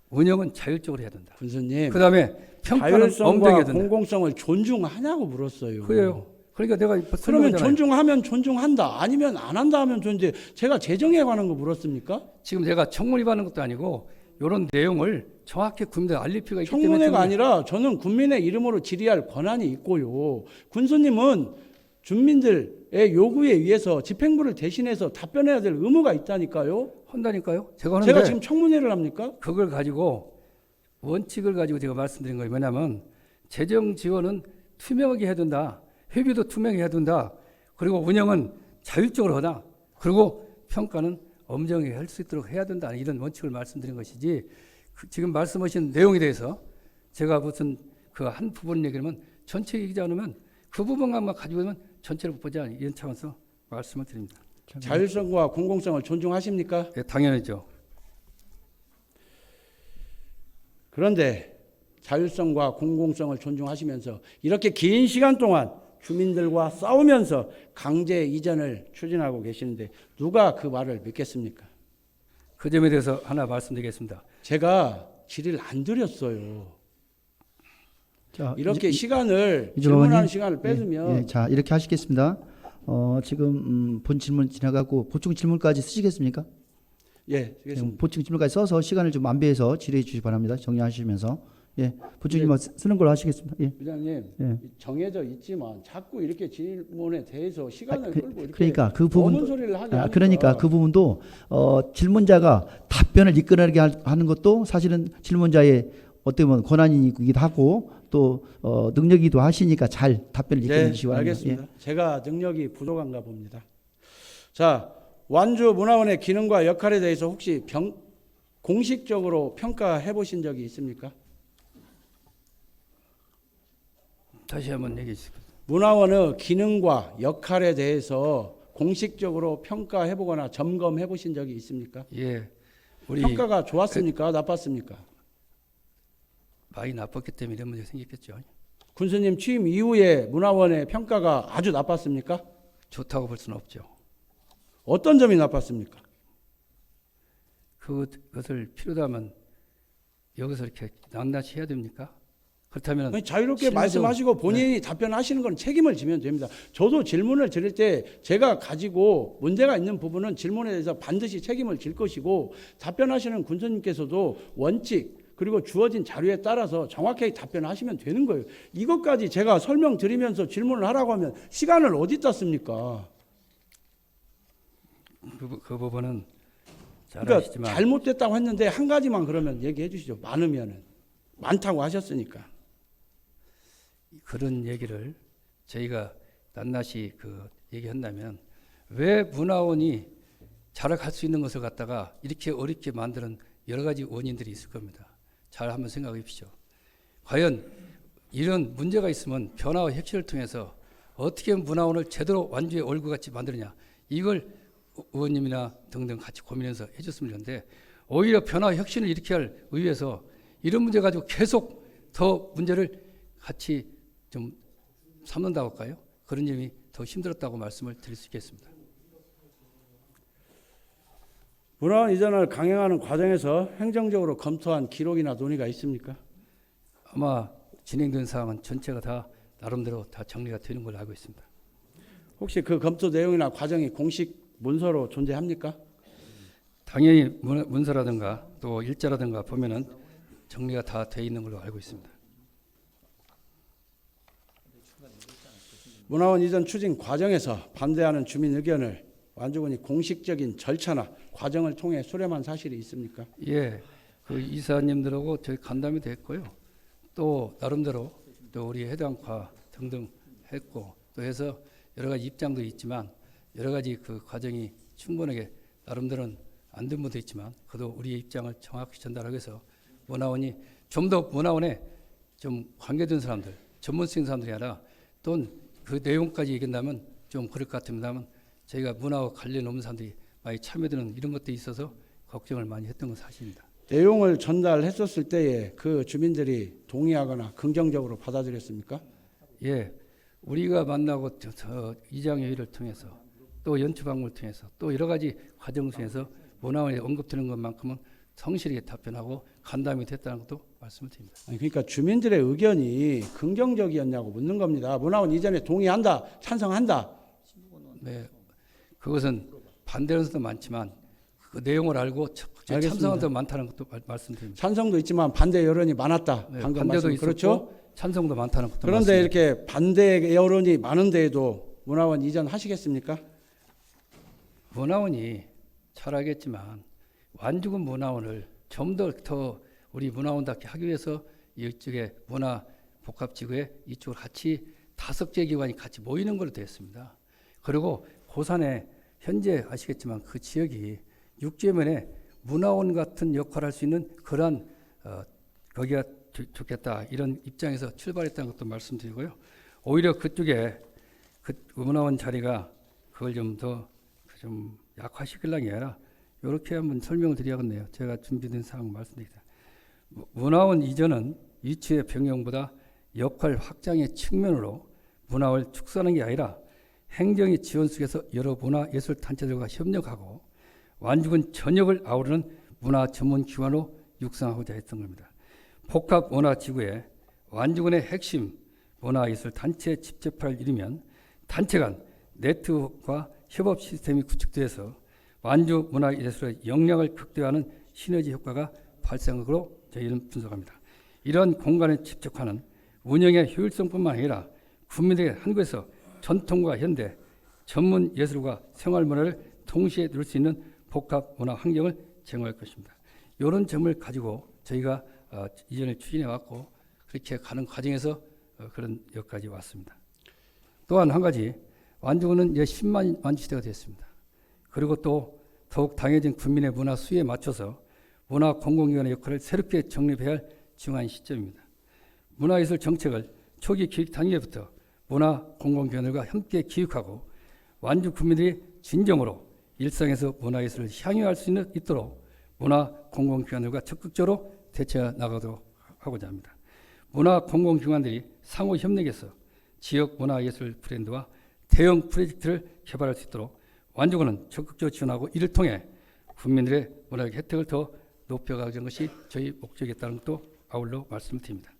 운영은 자율적으로 해야 된다. 군수님, 그다음에 평가는 엄정해야 자율성과 된다. 공공성을 존중하냐고 물었어요. 그래요. 그러니까 내가 그러면 설명하잖아요. 존중하면 존중한다, 아니면 안 한다 하면 존재. 제가 재정에 관한 거 물었습니까? 지금 제가 청문회 받는 것도 아니고 이런 내용을 정확히 국민들 알릴 필요가 있기 때문에 청문회가 아니라 저는 국민의 이름으로 질의할 권한이 있고요. 군수님은 주민들의 요구에 의해서 집행부를 대신해서 답변해야 될 의무가 있다니까요. 한다니까요. 제가 하는데 제가 지금 청문회를 합니까? 그걸 가지고 원칙을 가지고 제가 말씀드린 거예요. 뭐냐면 재정 지원은 투명하게 해야 된다. 회비도 투명하게 해야 된다. 그리고 운영은 자율적으로 하다. 그리고 평가는 엄정하게 할 수 있도록 해야 된다. 이런 원칙을 말씀드린 것이지 지금 말씀하신 내용에 대해서 제가 무슨 그 한 부분 얘기하면 전체 얘기하지 않으면 그 부분만 가지고 있으면 전체를 보자 이런 차원에서 말씀을 드립니다. 자율성과 공공성을 존중하십니까? 예, 당연하죠. 그런데 자율성과 공공성을 존중하시면서 이렇게 긴 시간 동안 주민들과 싸우면서 강제 이전을 추진하고 계시는데 누가 그 말을 믿겠습니까? 그 점에 대해서 하나 말씀드리겠습니다. 제가 질의를 안 드렸어요. 자, 이렇게 시간을 이주관님, 질문하는 시간을 뺏으면 예, 자 이렇게 하시겠습니다. 지금 본 질문 지나가고 보충 질문까지 쓰시겠습니까? 예, 되겠습니다. 보충 질문까지 써서 시간을 좀 안배해서 질의해 주시기 바랍니다. 정리하시면서 보충 질문 쓰는 걸로 하시겠습니다. 예. 부장님, 예. 정해져 있지만 자꾸 이렇게 질문에 대해서 시간을 끌고 이렇게 그러니까 그 부분 검은 소리를 하게 하니까 그러니까 그 부분도 질문자가 답변을 이끌어내게 하는 것도 사실은 질문자의 어떻게 보면 권한이기도 하고 또 능력이기도 하시니까 잘 답변을 이끌어 주시기 바랍니다. 알겠습니다. 제가 능력이 부족한가 봅니다. 자, 완주 문화원의 기능과 역할에 대해서 혹시 공식적으로 평가해 보신 적이 있습니까? 다시 한번 얘기해 주십시오. 문화원의 기능과 역할에 대해서 공식적으로 평가해 보거나 점검해 보신 적이 있습니까? 예, 우리 평가가 좋았습니까? 나빴습니까? 많이 나빴기 때문에 이런 문제가 생겼겠죠. 군수님 취임 이후에 문화원의 평가가 아주 나빴습니까? 좋다고 볼 수는 없죠. 어떤 점이 나빴습니까? 그것을 필요하면 여기서 이렇게 낱낱이 해야 됩니까? 그렇다면 자유롭게 실무적- 말씀하시고 본인이 답변하시는 건 책임을 지면 됩니다. 저도 질문을 드릴 때 제가 가지고 문제가 있는 부분은 질문에 대해서 반드시 책임을 질 것이고 답변하시는 군수님께서도 원칙 그리고 주어진 자료에 따라서 정확하게 답변하시면 되는 거예요. 이것까지 제가 설명드리면서 질문을 하라고 하면 시간을 어디다 씁니까? 그 부분은 잘 그러니까 아시지만 잘못됐다고 했는데 한 가지만 그러면 얘기해 주시죠. 많으면은. 많다고 하셨으니까. 그런 얘기를 저희가 낱낱이 얘기한다면 왜 문화원이 자락할 수 있는 것을 갖다가 이렇게 어렵게 만드는 여러 가지 원인들이 있을 겁니다. 잘 한번 생각해 보십시오. 과연 이런 문제가 있으면 변화와 혁신을 통해서 어떻게 문화원을 제대로 완주의 얼굴같이 만드느냐 이걸 의원님이나 등등 같이 고민해서 해줬으면 좋은데 오히려 변화와 혁신을 일으켜야 할 의회에서 이런 문제 가지고 계속 더 문제를 같이 좀 삼는다고 할까요? 그런 점이 더 힘들었다고 말씀을 드릴 수 있겠습니다. 문화원 이전을 강행하는 과정에서 행정적으로 검토한 기록이나 논의가 있습니까? 아마 진행된 사항은 전체가 다 나름대로 다 정리가 되는 걸로 알고 있습니다. 혹시 그 검토 내용이나 과정이 공식 문서로 존재합니까? 당연히 문서라든가 또 일자라든가 보면은 정리가 다 돼 있는 걸로 알고 있습니다. 문화원 이전 추진 과정에서 반대하는 주민 의견을 완주군이 공식적인 절차나 과정을 통해 수렴한 사실이 있습니까? 예, 그 이사님들하고 저희 간담이 됐고요. 또 나름대로 또 우리 해당과 등등 했고 또 해서 여러 가지 입장도 있지만 여러 가지 그 과정이 충분하게 나름대로는 안 된 분도 있지만 그래도 우리의 입장을 정확히 전달하기 위해서 문화원이 좀 더 문화원에 좀 관계된 사람들, 전문성 사람들이 아니라 또 그 내용까지 얘기한다면 좀 그럴 것 같습니다만 저희가 문화와 관련 없는 사람들이 많이 참여되는 이런 것들이 있어서 걱정을 많이 했던 건 사실입니다. 내용을 전달했었을 때에 그 주민들이 동의하거나 긍정적으로 받아들였습니까? 예, 우리가 만나고 이장회의를 통해서 또 연추방문을 통해서 또 여러 가지 과정 중에서 문화원에 언급되는 것만큼은 성실하게 답변하고 간담이 됐다는 것도 말씀을 드립니다. 아니, 그러니까 주민들의 의견이 긍정적이었냐고 묻는 겁니다. 문화원 이전에 동의한다, 찬성한다. 네, 그것은 반대하는 사람도 많지만 그 내용을 알고 알겠습니다. 찬성하는 사람도 많다는 것도 말씀드립니다. 찬성도 있지만 반대 여론이 많았다. 네, 방금 반대도 말씀 있었고 그렇죠? 찬성도 많다는 것도 그런데 말씀드립니다. 이렇게 반대 여론이 많은데도 문화원 이전 하시겠습니까? 문화원이 잘하겠지만 완주군 문화원을 좀 더 우리 문화원답게 하기 위해서 이쪽에 문화 복합지구에 이쪽을 같이 5개 기관이 같이 모이는 걸로 되었습니다. 그리고 고산에 현재 아시겠지만 그 지역이 육지면에 문화원 같은 역할을 할 수 있는 그러한 거기가 좋겠다 이런 입장에서 출발했다는 것도 말씀드리고요. 오히려 그쪽에 그 문화원 자리가 그걸 좀 더 좀 약화시키려는 게 아니라 이렇게 한번 설명을 드려야겠네요. 제가 준비된 사항 말씀드립니다. 문화원 이전은 이치의 변경보다 역할 확장의 측면으로 문화를 축소하는 게 아니라 행정의 지원 속에서 여러 문화예술 단체들과 협력하고 완주군 전역을 아우르는 문화 전문 기관으로 육성하고자 했던 겁니다. 복합 문화지구에 완주군의 핵심 문화예술 단체 집재파를 이루면 단체 간 네트워크와 협업 시스템이 구축되어서 완주 문화예술의 역량을 극대화하는 시너지 효과가 발생한 것으로 저희는 분석합니다. 이러한 공간에 집중하는 운영의 효율성뿐만 아니라 국민들에게 한국에서 전통과 현대, 전문 예술과 생활 문화를 동시에 누릴 수 있는 복합 문화 환경을 제공할 것입니다. 이런 점을 가지고 저희가 이전에 추진해 왔고 그렇게 가는 과정에서 그런 여기까지 왔습니다. 또한 한 가지 완주군은 이제 10만 완주 시대가 됐습니다. 그리고 또 더욱 당해진 국민의 문화 수요에 맞춰서 문화 공공기관의 역할을 새롭게 정립해야 할 중요한 시점입니다. 문화예술 정책을 초기 기획 단계부터 문화 공공기관들과 함께 기획하고 완주 국민들이 진정으로 일상에서 문화예술을 향유할 수 있도록 문화 공공기관들과 적극적으로 대처해 나가도록 하고자 합니다. 문화 공공기관들이 상호 협력해서 지역 문화예술 브랜드와 대형 프로젝트를 개발할 수 있도록 완주군은 적극적으로 지원하고 이를 통해 국민들의 문화적 혜택을 더 높여가는 것이 저희 목적이었다는 것도 아울러 말씀을 드립니다.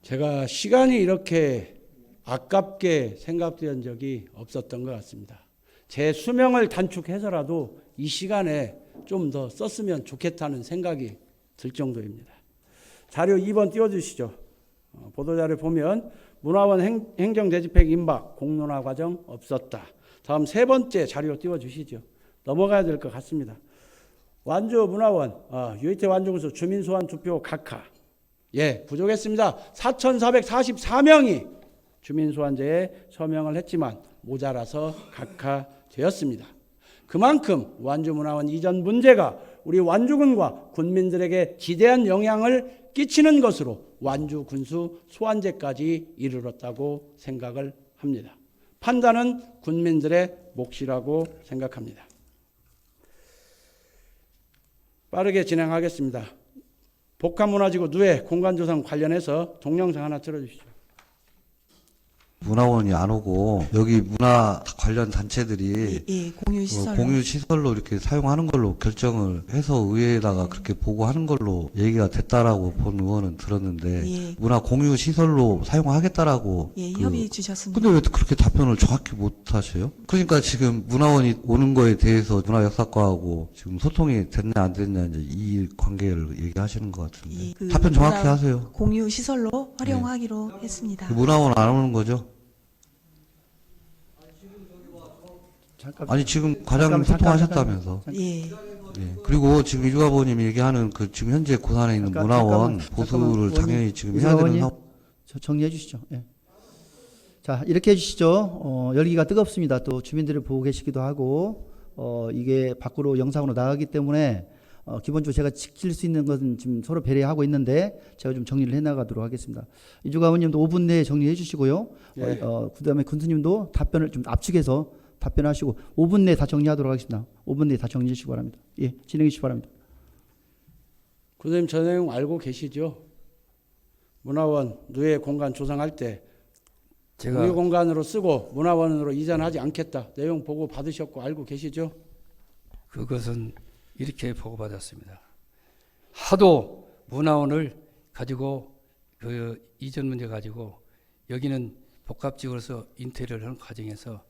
제가 시간이 이렇게 아깝게 생각된 적이 없었던 것 같습니다. 제 수명을 단축해서라도 이 시간에 좀 더 썼으면 좋겠다는 생각이 들 정도입니다. 자료 2번 띄워주시죠. 보도자료 보면 문화원 행정대집행 임박 공론화 과정 없었다. 다음 세 번째 자료 띄워주시죠. 넘어가야 될 것 같습니다. 완주 문화원 유이태 완주군수 주민소환 투표 각하 부족했습니다. 4,444명이 주민소환제에 서명을 했지만 모자라서 각하되었습니다. 그만큼 완주문화원 이전 문제가 우리 완주군과 군민들에게 지대한 영향을 끼치는 것으로 완주군수 소환제까지 이르렀다고 생각을 합니다. 판단은 군민들의 몫이라고 생각합니다. 빠르게 진행하겠습니다. 복합문화지구 누에 공간조성 관련해서 동영상 하나 틀어주시죠. 문화원이 안 오고 여기 문화 관련 단체들이 예, 공유 시설. 공유 시설로 이렇게 사용하는 걸로 결정을 해서 의회에다가 그렇게 보고하는 걸로 얘기가 됐다라고 본 의원은 들었는데 예. 문화 공유 시설로 사용하겠다라고 예, 협의 주셨습니다. 근데 왜 그렇게 답변을 정확히 못 하셔요? 그러니까 지금 문화원이 오는 거에 대해서 문화역사과하고 지금 소통이 됐냐 안 됐냐 이제 이 관계를 얘기하시는 것 같은데 예, 그 답변 정확히 문화 하세요. 공유 시설로 활용하기로 했습니다. 그 문화원 안 오는 거죠? 잠깐. 아니 지금 과장님 소통하셨다면서. 예. 예. 그리고 지금 이주가 의원님이 얘기하는 그 지금 현재 고산에 있는 문화원 보수를 당연히 지금 해야 되는 상황. 정리해 주시죠. 예. 자, 이렇게 해주시죠. 열기가 뜨겁습니다. 또 주민들이 보고 계시기도 하고, 이게 밖으로 영상으로 나가기 때문에, 기본적으로 제가 지킬 수 있는 것은 지금 서로 배려하고 있는데, 제가 좀 정리를 해 나가도록 하겠습니다. 이주가 의원님도 5분 내에 정리해 주시고요. 예. 그 다음에 군수님도 답변을 좀 압축해서 답변하시고, 5분 내에 다 정리하도록 하겠습니다. 5분 내에 다 정리해 주시기 바랍니다. 예, 진행해 주시기 바랍니다. 군수님 저 내용 알고 계시죠? 문화원 누회 공간 조성할 때 제가 누회 공간으로 쓰고 문화원으로 이전하지 않겠다. 내용 보고 받으셨고 알고 계시죠? 그것은 이렇게 보고받았습니다. 하도 문화원을 가지고 그 이전 문제 가지고 여기는 복합지구로서 인테리어를 하는 과정에서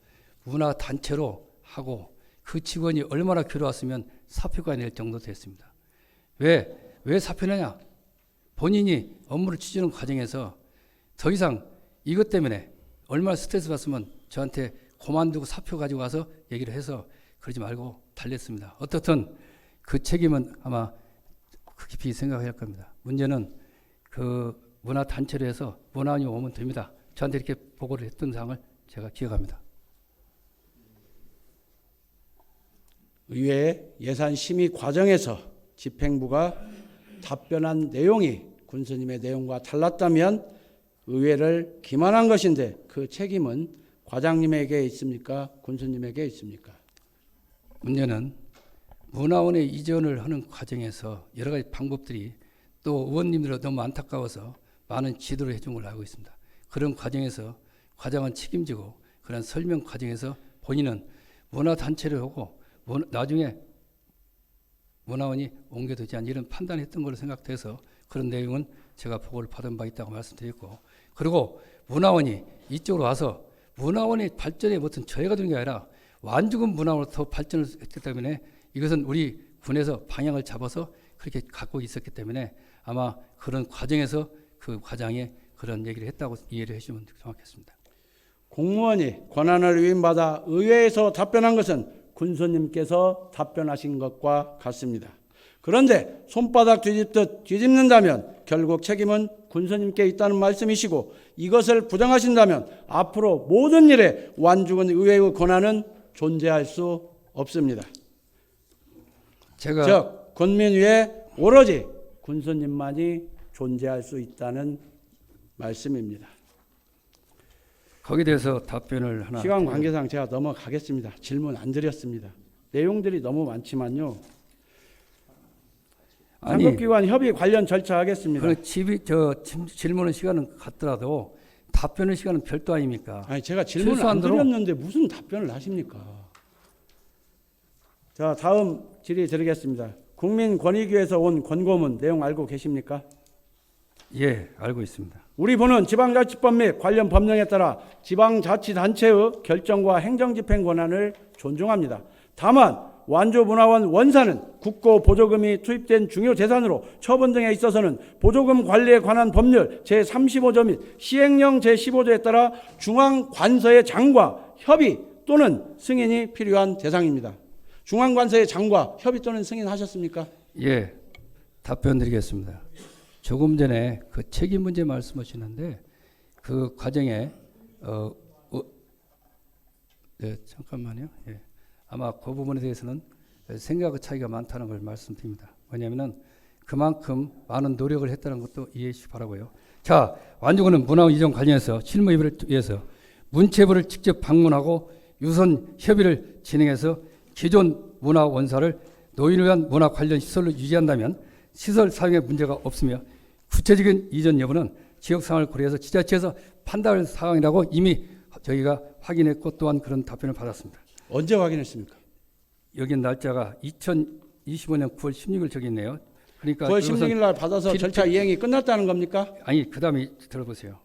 문화 단체로 하고 그 직원이 얼마나 괴로웠으면 사표가 낼 정도 됐습니다. 왜 사표내냐? 본인이 업무를 취재하는 과정에서 더 이상 이것 때문에 얼마나 스트레스 받으면 저한테 그만두고 사표 가지고 와서 얘기를 해서 그러지 말고 달랬습니다. 어떻든 그 책임은 아마 깊이 생각해야 할 겁니다. 문제는 그 문화단체로 해서 문화원이 오면 됩니다. 저한테 이렇게 보고를 했던 사항을 제가 기억합니다. 의회 예산 심의 과정에서 집행부가 답변한 내용이 군수님의 내용과 달랐다면 의회를 기만한 것인데 그 책임은 과장님에게 있습니까? 군수님에게 있습니까? 문제는 문화원의 이전을 하는 과정에서 여러 가지 방법들이 또 의원님들은 너무 안타까워서 많은 지도를 해준 걸로 알고 있습니다. 그런 과정에서 과장은 책임지고 그런 설명 과정에서 본인은 문화단체를 하고 나중에 문화원이 옮겨두지 않는 이런 판단했던 걸로 생각돼서 그런 내용은 제가 보고를 받은 바 있다고 말씀드렸고, 그리고 문화원이 이쪽으로 와서 문화원의 발전에 무슨 저해가 되는 게 아니라 완주군 문화원으로 더 발전을 했기 때문에 이것은 우리 군에서 방향을 잡아서 그렇게 갖고 있었기 때문에 아마 그런 과정에서 그 과장이 그런 얘기를 했다고 이해를 해주면 정확했습니다. 공무원이 권한을 위임받아 의회에서 답변한 것은 군수님께서 답변하신 것과 같습니다. 그런데 손바닥 뒤집듯 뒤집는다면 결국 책임은 군수님께 있다는 말씀이시고 이것을 부정하신다면 앞으로 모든 일에 완주군 의회의 권한은 존재할 수 없습니다. 즉 군민 위에 오로지 군수님만이 존재할 수 있다는 말씀입니다. 거기에 대해서 답변을 하나. 시간 관계상 제가 넘어가겠습니다. 질문 안 드렸습니다. 내용들이 너무 많지만요. 상급기관 협의 관련 절차 하겠습니다. 그 질문의 시간은 같더라도 답변의 시간은 별도 아닙니까? 아니 제가 질문을 안 드렸는데 무슨 답변을 하십니까? 자, 다음 질의 드리겠습니다. 국민권익위에서 온 권고문 내용 알고 계십니까? 예, 알고 있습니다. 우리 부는 지방자치법 및 관련 법령에 따라 지방자치단체의 결정과 행정집행 권한을 존중합니다. 다만 완주문화원 원사는 국고 보조금이 투입된 중요 재산으로 처분 등에 있어서는 보조금 관리에 관한 법률 제35조 및 시행령 제15조에 따라 중앙관서의 장과 협의 또는 승인이 필요한 대상입니다. 중앙관서의 장과 협의 또는 승인하셨습니까? 예, 답변 드리겠습니다. 조금 전에 그 책임 문제 말씀하시는데 그 과정에 네, 잠깐만요. 예. 아마 그 부분에 대해서는 생각의 차이가 많다는 걸 말씀드립니다. 왜냐하면 그만큼 많은 노력을 했다는 것도 이해해 주시기 바라고요. 자, 완주군은 문화원 이전 관련해서 실무 협의를 위해서 문체부를 직접 방문하고 유선 협의를 진행해서 기존 문화원사를 노인을 위한 문화 관련 시설로 유지한다면 시설 사용에 문제가 없으며 구체적인 이전 여부는 지역 상황을 고려해서 지자체에서 판단할 사항이라고 이미 저희가 확인했고 또한 그런 답변을 받았습니다. 언제 확인했습니까? 여기 날짜가 2025년 9월 16일 적이 있네요. 그러니까 9월 이것은 16일 날 받아서 필- 절차 이행이 끝났다는 겁니까? 아니 그다음에 들어보세요.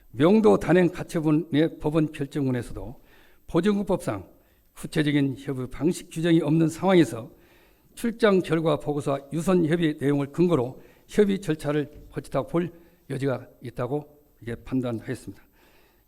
명도 단행 가처분의 법원 결정문에서도 보증금법상 구체적인 협의 방식 규정이 없는 상황에서 출장 결과 보고서와 유선 협의 내용을 근거로 협의 절차를 거치다고 볼 여지가 있다고 이게 판단했습니다.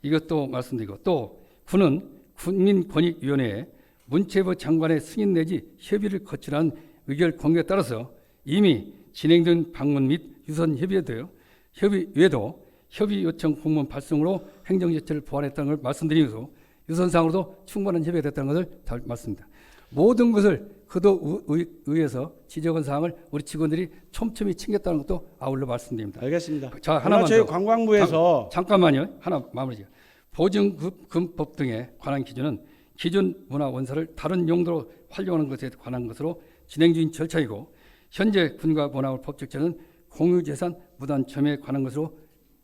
이것도 말씀드리고 또 군은 국민권익위원회에 문체부 장관의 승인 내지 협의를 거치라는 의결 공개에 따라서 이미 진행된 방문 및 유선 협의에도요. 협의 외에도 협의 요청 공문 발송으로 행정조치를 보완했다는 걸 말씀드리면서 유선상으로도 충분한 협의가 됐다는 것을 다 말씀드립니다. 모든 것을 그도 의해서 지적한 사항을 우리 직원들이 촘촘히 챙겼다는 것도 아울러 말씀드립니다. 알겠습니다. 자, 하나만 더. 관광부에서 잠깐만요. 하나 마무리죠. 보증금법 등에 관한 기준은 기존 문화 원사를 다른 용도로 활용하는 것에 관한 것으로 진행 중인 절차이고 현재 군과 문화원 법적제는 공유재산 무단 점유에 관한 것으로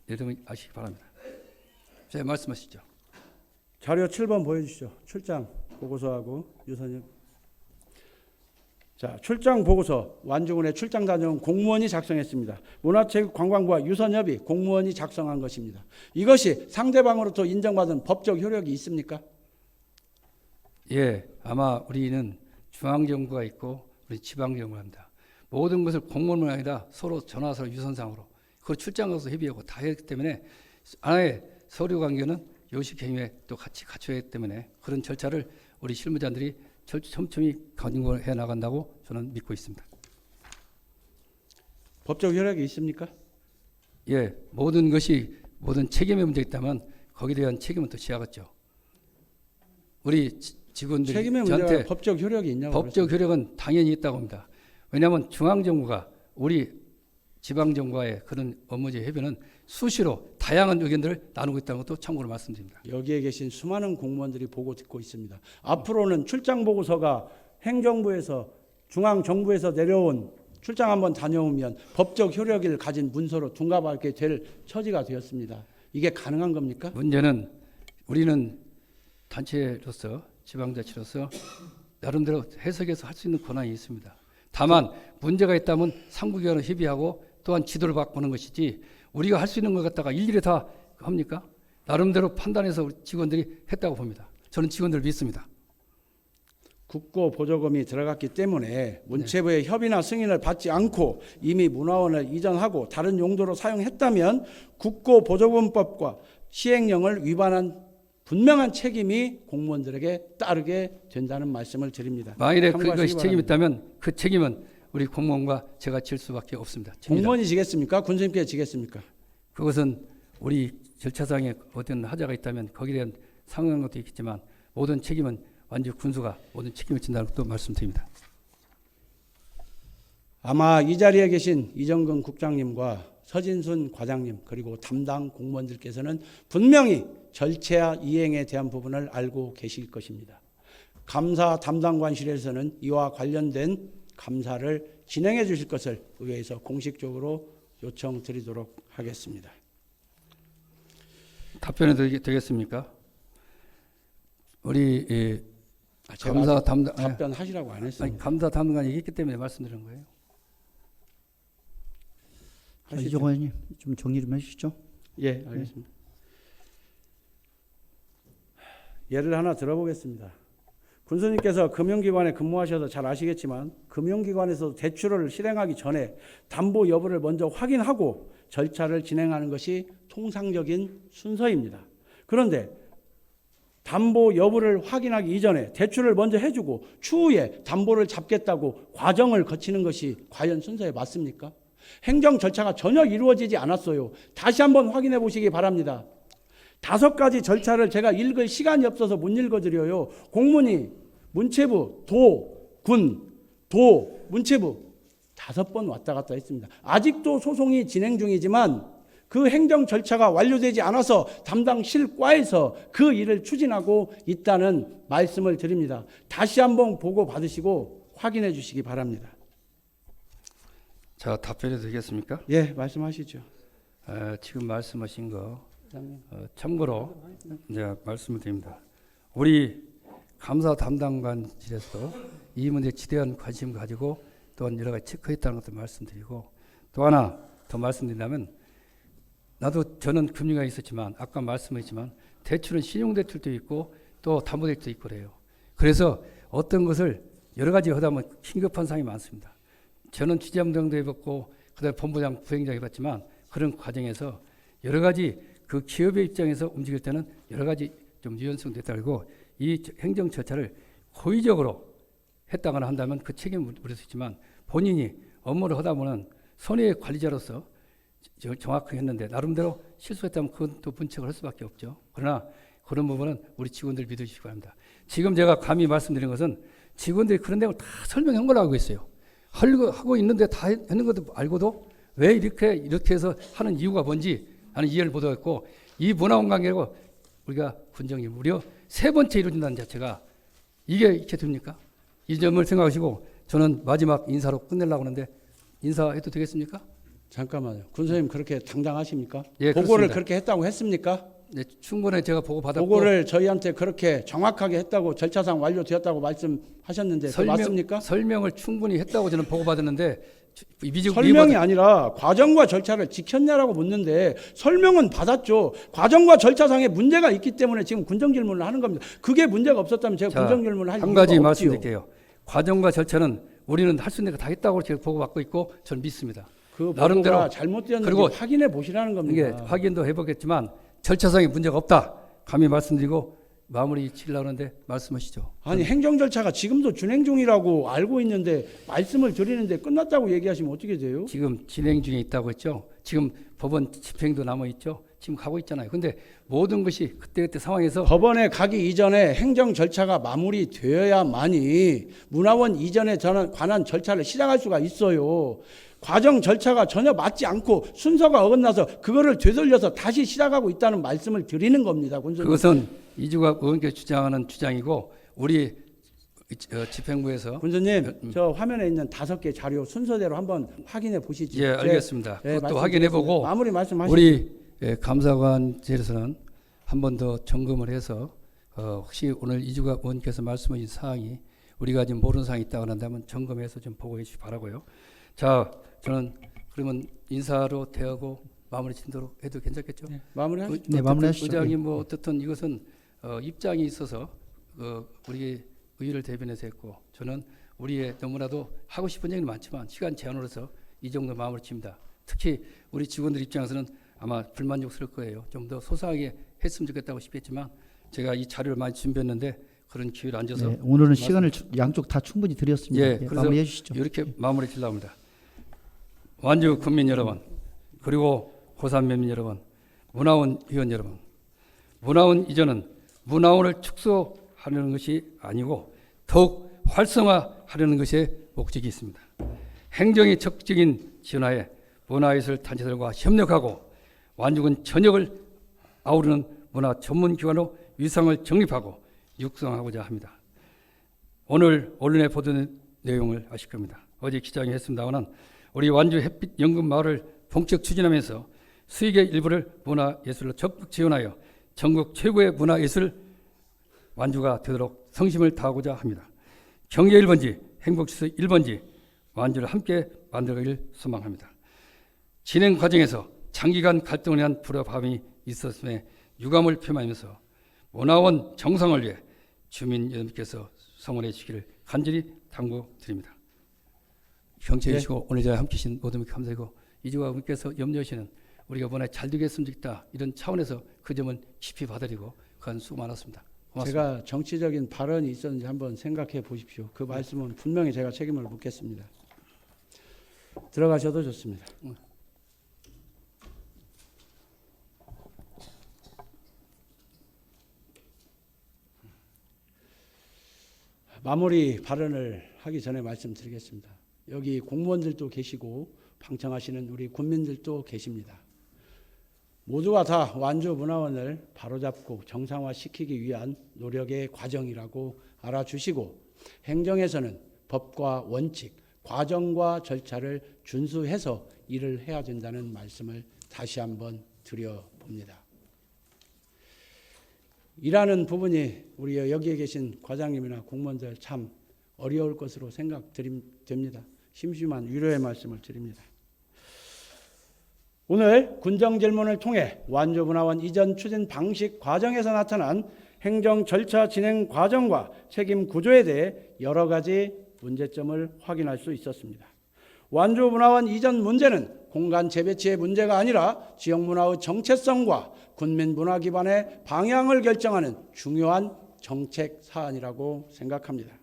여러분 아시기 바랍니다. 자, 말씀하시죠. 자료 7번 보여주시죠. 출장 보고서하고 유선협. 자, 출장 보고서 완주군에 출장 다녀온 공무원이 작성했습니다. 문화체육관광부와 유선협의 공무원이 작성한 것입니다. 이것이 상대방으로부터 인정받은 법적 효력이 있습니까? 예, 아마 우리는 중앙정부가 있고 우리 지방정부가 합니다. 모든 것을 공무원만 아니라 서로 전화서 유선상으로 그걸 출장 가서 협의하고 다 했기 때문에 하나의 서류 관계는 요식행위에 또 같이 갖춰야 하기 때문에 그런 절차를 우리 실무자들이 촘촘히 간구해 나간다고 저는 믿고 있습니다. 법적 효력이 있습니까? 예, 모든 것이 모든 책임의 문제가 있다면 거기에 대한 책임은 또 지야겠죠. 우리 직원들이 책임의 문제가 저한테 법적 효력이 있냐고. 법적 효력은 당연히 있다고 합니다. 왜냐하면 중앙정부가 우리 지방정부와의 그런 업무제 협의는 수시로 다양한 의견들을 나누고 있다는 것도 참고로 말씀드립니다. 여기에 계신 수많은 공무원들이 보고 듣고 있습니다. 앞으로는 출장 보고서가 행정부에서 중앙정부에서 내려온 출장 한번 다녀오면 법적 효력을 가진 문서로 둔갑하게 될 처지가 되었습니다. 이게 가능한 겁니까? 문제는 우리는 단체로서 지방자치로서 나름대로 해석해서 할 수 있는 권한이 있습니다. 다만 문제가 있다면 상부기관을 협의하고 또한 지도를 바꾸는 것이지 우리가 할 수 있는 것 갖다가 일일이 다 합니까? 나름대로 판단해서 우리 직원들이 했다고 봅니다. 저는 직원들을 믿습니다. 국고 보조금이 들어갔기 때문에 문체부의 협의나 승인을 받지 않고 이미 문화원을 이전하고 다른 용도로 사용했다면 국고 보조금법과 시행령을 위반한 분명한 책임이 공무원들에게 따르게 된다는 말씀을 드립니다. 만일에 참고하시기 그것이 책임이 바랍니다. 있다면 그 책임은 우리 공무원과 제가 질 수밖에 없습니다. 집니다. 공무원이 지겠습니까? 군수님께 지겠습니까? 그것은 우리 절차상에 어떤 하자가 있다면 거기에 대한 상응한 것도 있겠지만 모든 책임은 완주 군수가 모든 책임을 진다는 것도 말씀드립니다. 아마 이 자리에 계신 이정근 국장님과 서진순 과장님 그리고 담당 공무원들께서는 분명히 절차 이행에 대한 부분을 알고 계실 것입니다. 감사 담당관실에서는 이와 관련된 감사를 진행해 주실 것을 의회에서 공식적으로 요청드리도록 하겠습니다. 답변이 되겠습니까? 우리 제가 감사 담당 답변하시라고 안 했습니다. 아니, 감사 담당관이 있기 때문에 말씀드린 거예요. 이종호 의원님 좀 정리 좀 해주시죠. 예, 알겠습니다. 예를 하나 들어보겠습니다. 군수님께서 금융기관에 근무하셔서 잘 아시겠지만 금융기관에서 대출을 실행하기 전에 담보 여부를 먼저 확인하고 절차를 진행하는 것이 통상적인 순서입니다. 그런데 담보 여부를 확인하기 이전에 대출을 먼저 해주고 추후에 담보를 잡겠다고 과정을 거치는 것이 과연 순서에 맞습니까? 행정 절차가 전혀 이루어지지 않았어요. 다시 한번 확인해 보시기 바랍니다. 5가지 절차를 제가 읽을 시간이 없어서 못 읽어드려요. 공문이 문체부, 도, 군, 도, 문체부 5번 왔다 갔다 했습니다. 아직도 소송이 진행 중이지만 그 행정 절차가 완료되지 않아서 담당 실과에서 그 일을 추진하고 있다는 말씀을 드립니다. 다시 한번 보고 받으시고 확인해 주시기 바랍니다. 자, 답변이 되겠습니까? 예, 말씀하시죠. 지금 말씀하신 거 참고로 제가 말씀을 드립니다. 우리 감사 담당관실에서도 이 문제에 지대한 관심 가지고 또한 여러 가지 체크했다는 것도 말씀드리고, 또 하나 더 말씀드린다면, 저는 금융가 있었지만 아까 말씀했지만 대출은 신용대출도 있고 또 담보대출도 있고 그래요. 그래서 어떤 것을 여러 가지 하다 보면 긴급한 상황이 많습니다. 저는 취재함당도 해봤고 그다음에 본부장 부행장 해봤지만 그런 과정에서 여러 가지 그 기업의 입장에서 움직일 때는 여러 가지 좀 유연성도 있다고, 이 행정 절차를 고의적으로 했다거나 한다면 그 책임을 물을 수 있지만, 본인이 업무를 하다 보면 손해의 관리자로서 정확하게 했는데 나름대로 실수했다면 그건 또 분책을 할 수밖에 없죠. 그러나 그런 부분은 우리 직원들 믿으시기 바랍니다. 지금 제가 감히 말씀드린 것은 직원들이 그런 내용을 다 설명한 걸로 알고 있어요. 하고 있는데 다 했는 것도 알고도 왜 이렇게 해서 하는 이유가 뭔지 나는 이해를 못하겠고, 이 문화원 관계로 우리가 군정이 무려 3번째 이루어진다는 자체가 이게 이렇게 됩니까? 이 점을 생각하시고 저는 마지막 인사로 끝내려고 하는데, 인사해도 되겠습니까? 잠깐만요. 군수님 그렇게 당당하십니까? 예, 보고를 그렇습니다. 그렇게 했다고 했습니까? 네, 충분히 제가 보고 받았고, 보고를 저희한테 그렇게 정확하게 했다고, 절차상 완료되었다고 말씀하셨는데 그거 맞습니까? 설명을 충분히 했다고 저는 보고 받았는데, 설명이 아니라 과정과 절차를 지켰냐라고 묻는데 설명은 받았죠. 과정과 절차상에 문제가 있기 때문에 지금 군정 질문을 하는 겁니다. 그게 문제가 없었다면 제가 군정 질문을 할 한 이유가 가지 없지요. 말씀드릴게요. 과정과 절차는 우리는 할 수 있는 거 다 했다고 제가 보고 받고 있고 저는 믿습니다. 그 나름대로 보고가 잘못되었는지 그리고 확인해 보시라는 이게 겁니다. 확인도 해보겠지만 절차상에 문제가 없다 감히 말씀드리고 마무리 치려고 하는데 말씀하시죠. 아니 행정 절차가 지금도 진행 중이라고 알고 있는데 말씀을 드리는데 끝났다고 얘기하시면 어떻게 돼요? 지금 진행 중에 있다고 했죠. 지금 법원 집행도 남아 있죠. 지금 가고 있잖아요. 근데 모든 것이 그때 상황에서 법원에 가기 이전에 행정 절차가 마무리되어야만이 문화원 이전에 관한 절차를 시작할 수가 있어요. 과정 절차가 전혀 맞지 않고 순서가 어긋나서 그거를 되돌려서 다시 시작하고 있다는 말씀을 드리는 겁니다. 군수님. 그것은 이주갑 의원께서 주장하는 주장이고, 우리 집행부에서 군수님 저 화면에 있는 5개 자료 순서대로 한번 확인해 보시죠. 예, 알겠습니다. 네, 그것도 확인해보고 마무리 말씀하시죠. 우리 감사관실에서는 한 번 더 점검을 해서 혹시 오늘 이주갑 의원께서 말씀하신 사항이 우리가 지금 모르는 사항이 있다고 한다면 점검해서 좀 보고해 주시기 바라고요. 자, 저는 그러면 인사로 대하고 마무리 짓도록 해도 괜찮겠죠? 네, 마무리하시죠. 네, 마무리하시죠. 의장이 뭐 어떻든 이것은 입장이 있어서 우리 의의를 대변해서 했고, 저는 우리의 너무나도 하고 싶은 얘기는 많지만 시간 제한으로서 이 정도 마무리 칩니다. 특히 우리 직원들 입장에서는 아마 불만족스러울 거예요. 좀 더 소소하게 했으면 좋겠다고 싶겠지만 제가 이 자료를 많이 준비했는데 그런 기회를 안 줘서 네, 오늘은 시간을 양쪽 다 충분히 드렸습니다. 예, 예, 그래서 마무리해 주시죠. 이렇게 마무리 치려고 합니다. 완주 국민 여러분, 그리고 고3매민 여러분, 문화원 위원 여러분, 문화원 이전은 문화원을 축소하려는 것이 아니고 더욱 활성화하려는 것에 목적이 있습니다. 행정의 적극적인 지원하에 문화예술 단체들과 협력하고 완주군 전역을 아우르는 문화 전문기관으로 위상을 정립하고 육성하고자 합니다. 오늘 언론에 보도된 내용을 아실 겁니다. 어제 기자회견 했습니다만 우리 완주 햇빛 연금 마을을 본격 추진하면서 수익의 일부를 문화예술로 적극 지원하여 전국 최고의 문화예술 완주가 되도록 성심을 다하고자 합니다. 경제 1번지, 행복지수 1번지 완주를 함께 만들어가길 소망합니다. 진행 과정에서 장기간 갈등을 위한 불협화음이 있었음에 유감을 표명하면서 문화원 정상을 위해 주민 여러분께서 성원해 주시기를 간절히 당부드립니다. 경청해 주시고 오늘 저와 함께 하신 모든 분께 감사하고 이주갑 의원께서 염려하시는 우리가 문화에 잘 되겠으면 좋겠다 이런 차원에서 그 점은 깊이 받아들이고 그간 수고 많았습니다. 고맙습니다. 제가 정치적인 발언이 있었는지 한번 생각해 보십시오. 그 말씀은 분명히 제가 책임을 묻겠습니다. 들어가셔도 좋습니다. 마무리 발언을 하기 전에 말씀드리겠습니다. 여기 공무원들도 계시고 방청하시는 우리 국민들도 계십니다. 모두가 다 완주 문화원을 바로잡고 정상화시키기 위한 노력의 과정이라고 알아주시고 행정에서는 법과 원칙, 과정과 절차를 준수해서 일을 해야 된다는 말씀을 다시 한번 드려봅니다. 일하는 부분이 우리 여기에 계신 과장님이나 공무원들 참 어려울 것으로 생각됩니다. 심심한 위로의 말씀을 드립니다. 오늘 군정질문을 통해 완주문화원 이전 추진 방식 과정에서 나타난 행정 절차 진행 과정과 책임 구조에 대해 여러 가지 문제점을 확인할 수 있었습니다. 완주문화원 이전 문제는 공간 재배치의 문제가 아니라 지역문화의 정체성과 군민문화 기반의 방향을 결정하는 중요한 정책 사안이라고 생각합니다.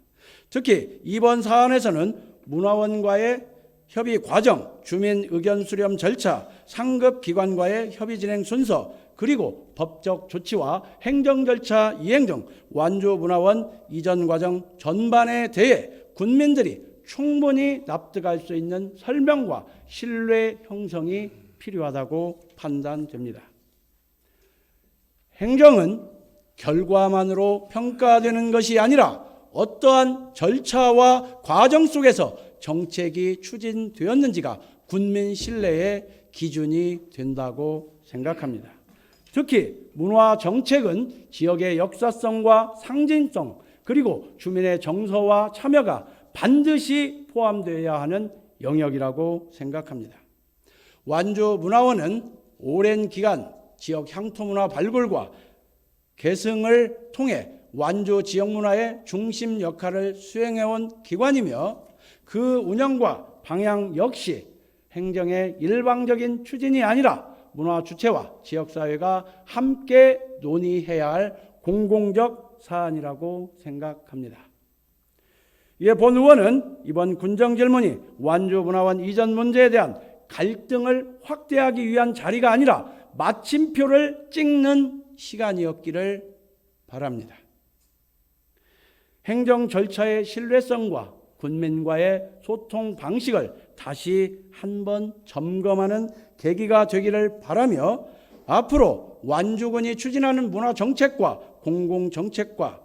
특히 이번 사안에서는 문화원과의 협의 과정, 주민 의견 수렴 절차, 상급 기관과의 협의 진행 순서, 그리고 법적 조치와 행정 절차 이행 등 완주문화원 이전 과정 전반에 대해 군민들이 충분히 납득할 수 있는 설명과 신뢰 형성이 필요하다고 판단됩니다. 행정은 결과만으로 평가되는 것이 아니라 어떠한 절차와 과정 속에서 정책이 추진되었는지가 군민 신뢰의 기준이 된다고 생각합니다. 특히 문화 정책은 지역의 역사성과 상징성 그리고 주민의 정서와 참여가 반드시 포함되어야 하는 영역이라고 생각합니다. 완주문화원은 오랜 기간 지역 향토문화 발굴과 계승을 통해 완주 지역문화의 중심 역할을 수행해온 기관이며 그 운영과 방향 역시 행정의 일방적인 추진이 아니라 문화 주체와 지역사회가 함께 논의해야 할 공공적 사안이라고 생각합니다. 이에 본 의원은 이번 군정질문이 완주문화원 이전 문제에 대한 갈등을 확대하기 위한 자리가 아니라 마침표를 찍는 시간이었기를 바랍니다. 행정 절차의 신뢰성과 군민과의 소통 방식을 다시 한번 점검하는 계기가 되기를 바라며 앞으로 완주군이 추진하는 문화 정책과 공공 정책과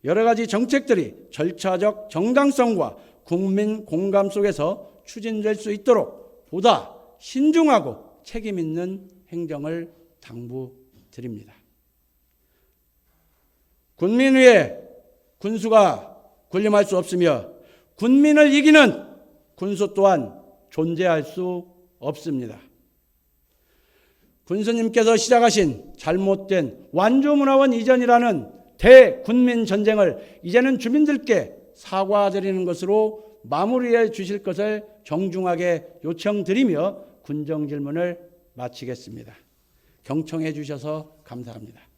여러 가지 정책들이 절차적 정당성과 국민 공감 속에서 추진될 수 있도록 보다 신중하고 책임 있는 행정을 당부드립니다. 군민 위에 군수가 군림할 수 없으며 군민을 이기는 군수 또한 존재할 수 없습니다. 군수님께서 시작하신 잘못된 완주문화원 이전이라는 대군민 전쟁을 이제는 주민들께 사과드리는 것으로 마무리해 주실 것을 정중하게 요청드리며 군정질문을 마치겠습니다. 경청해 주셔서 감사합니다.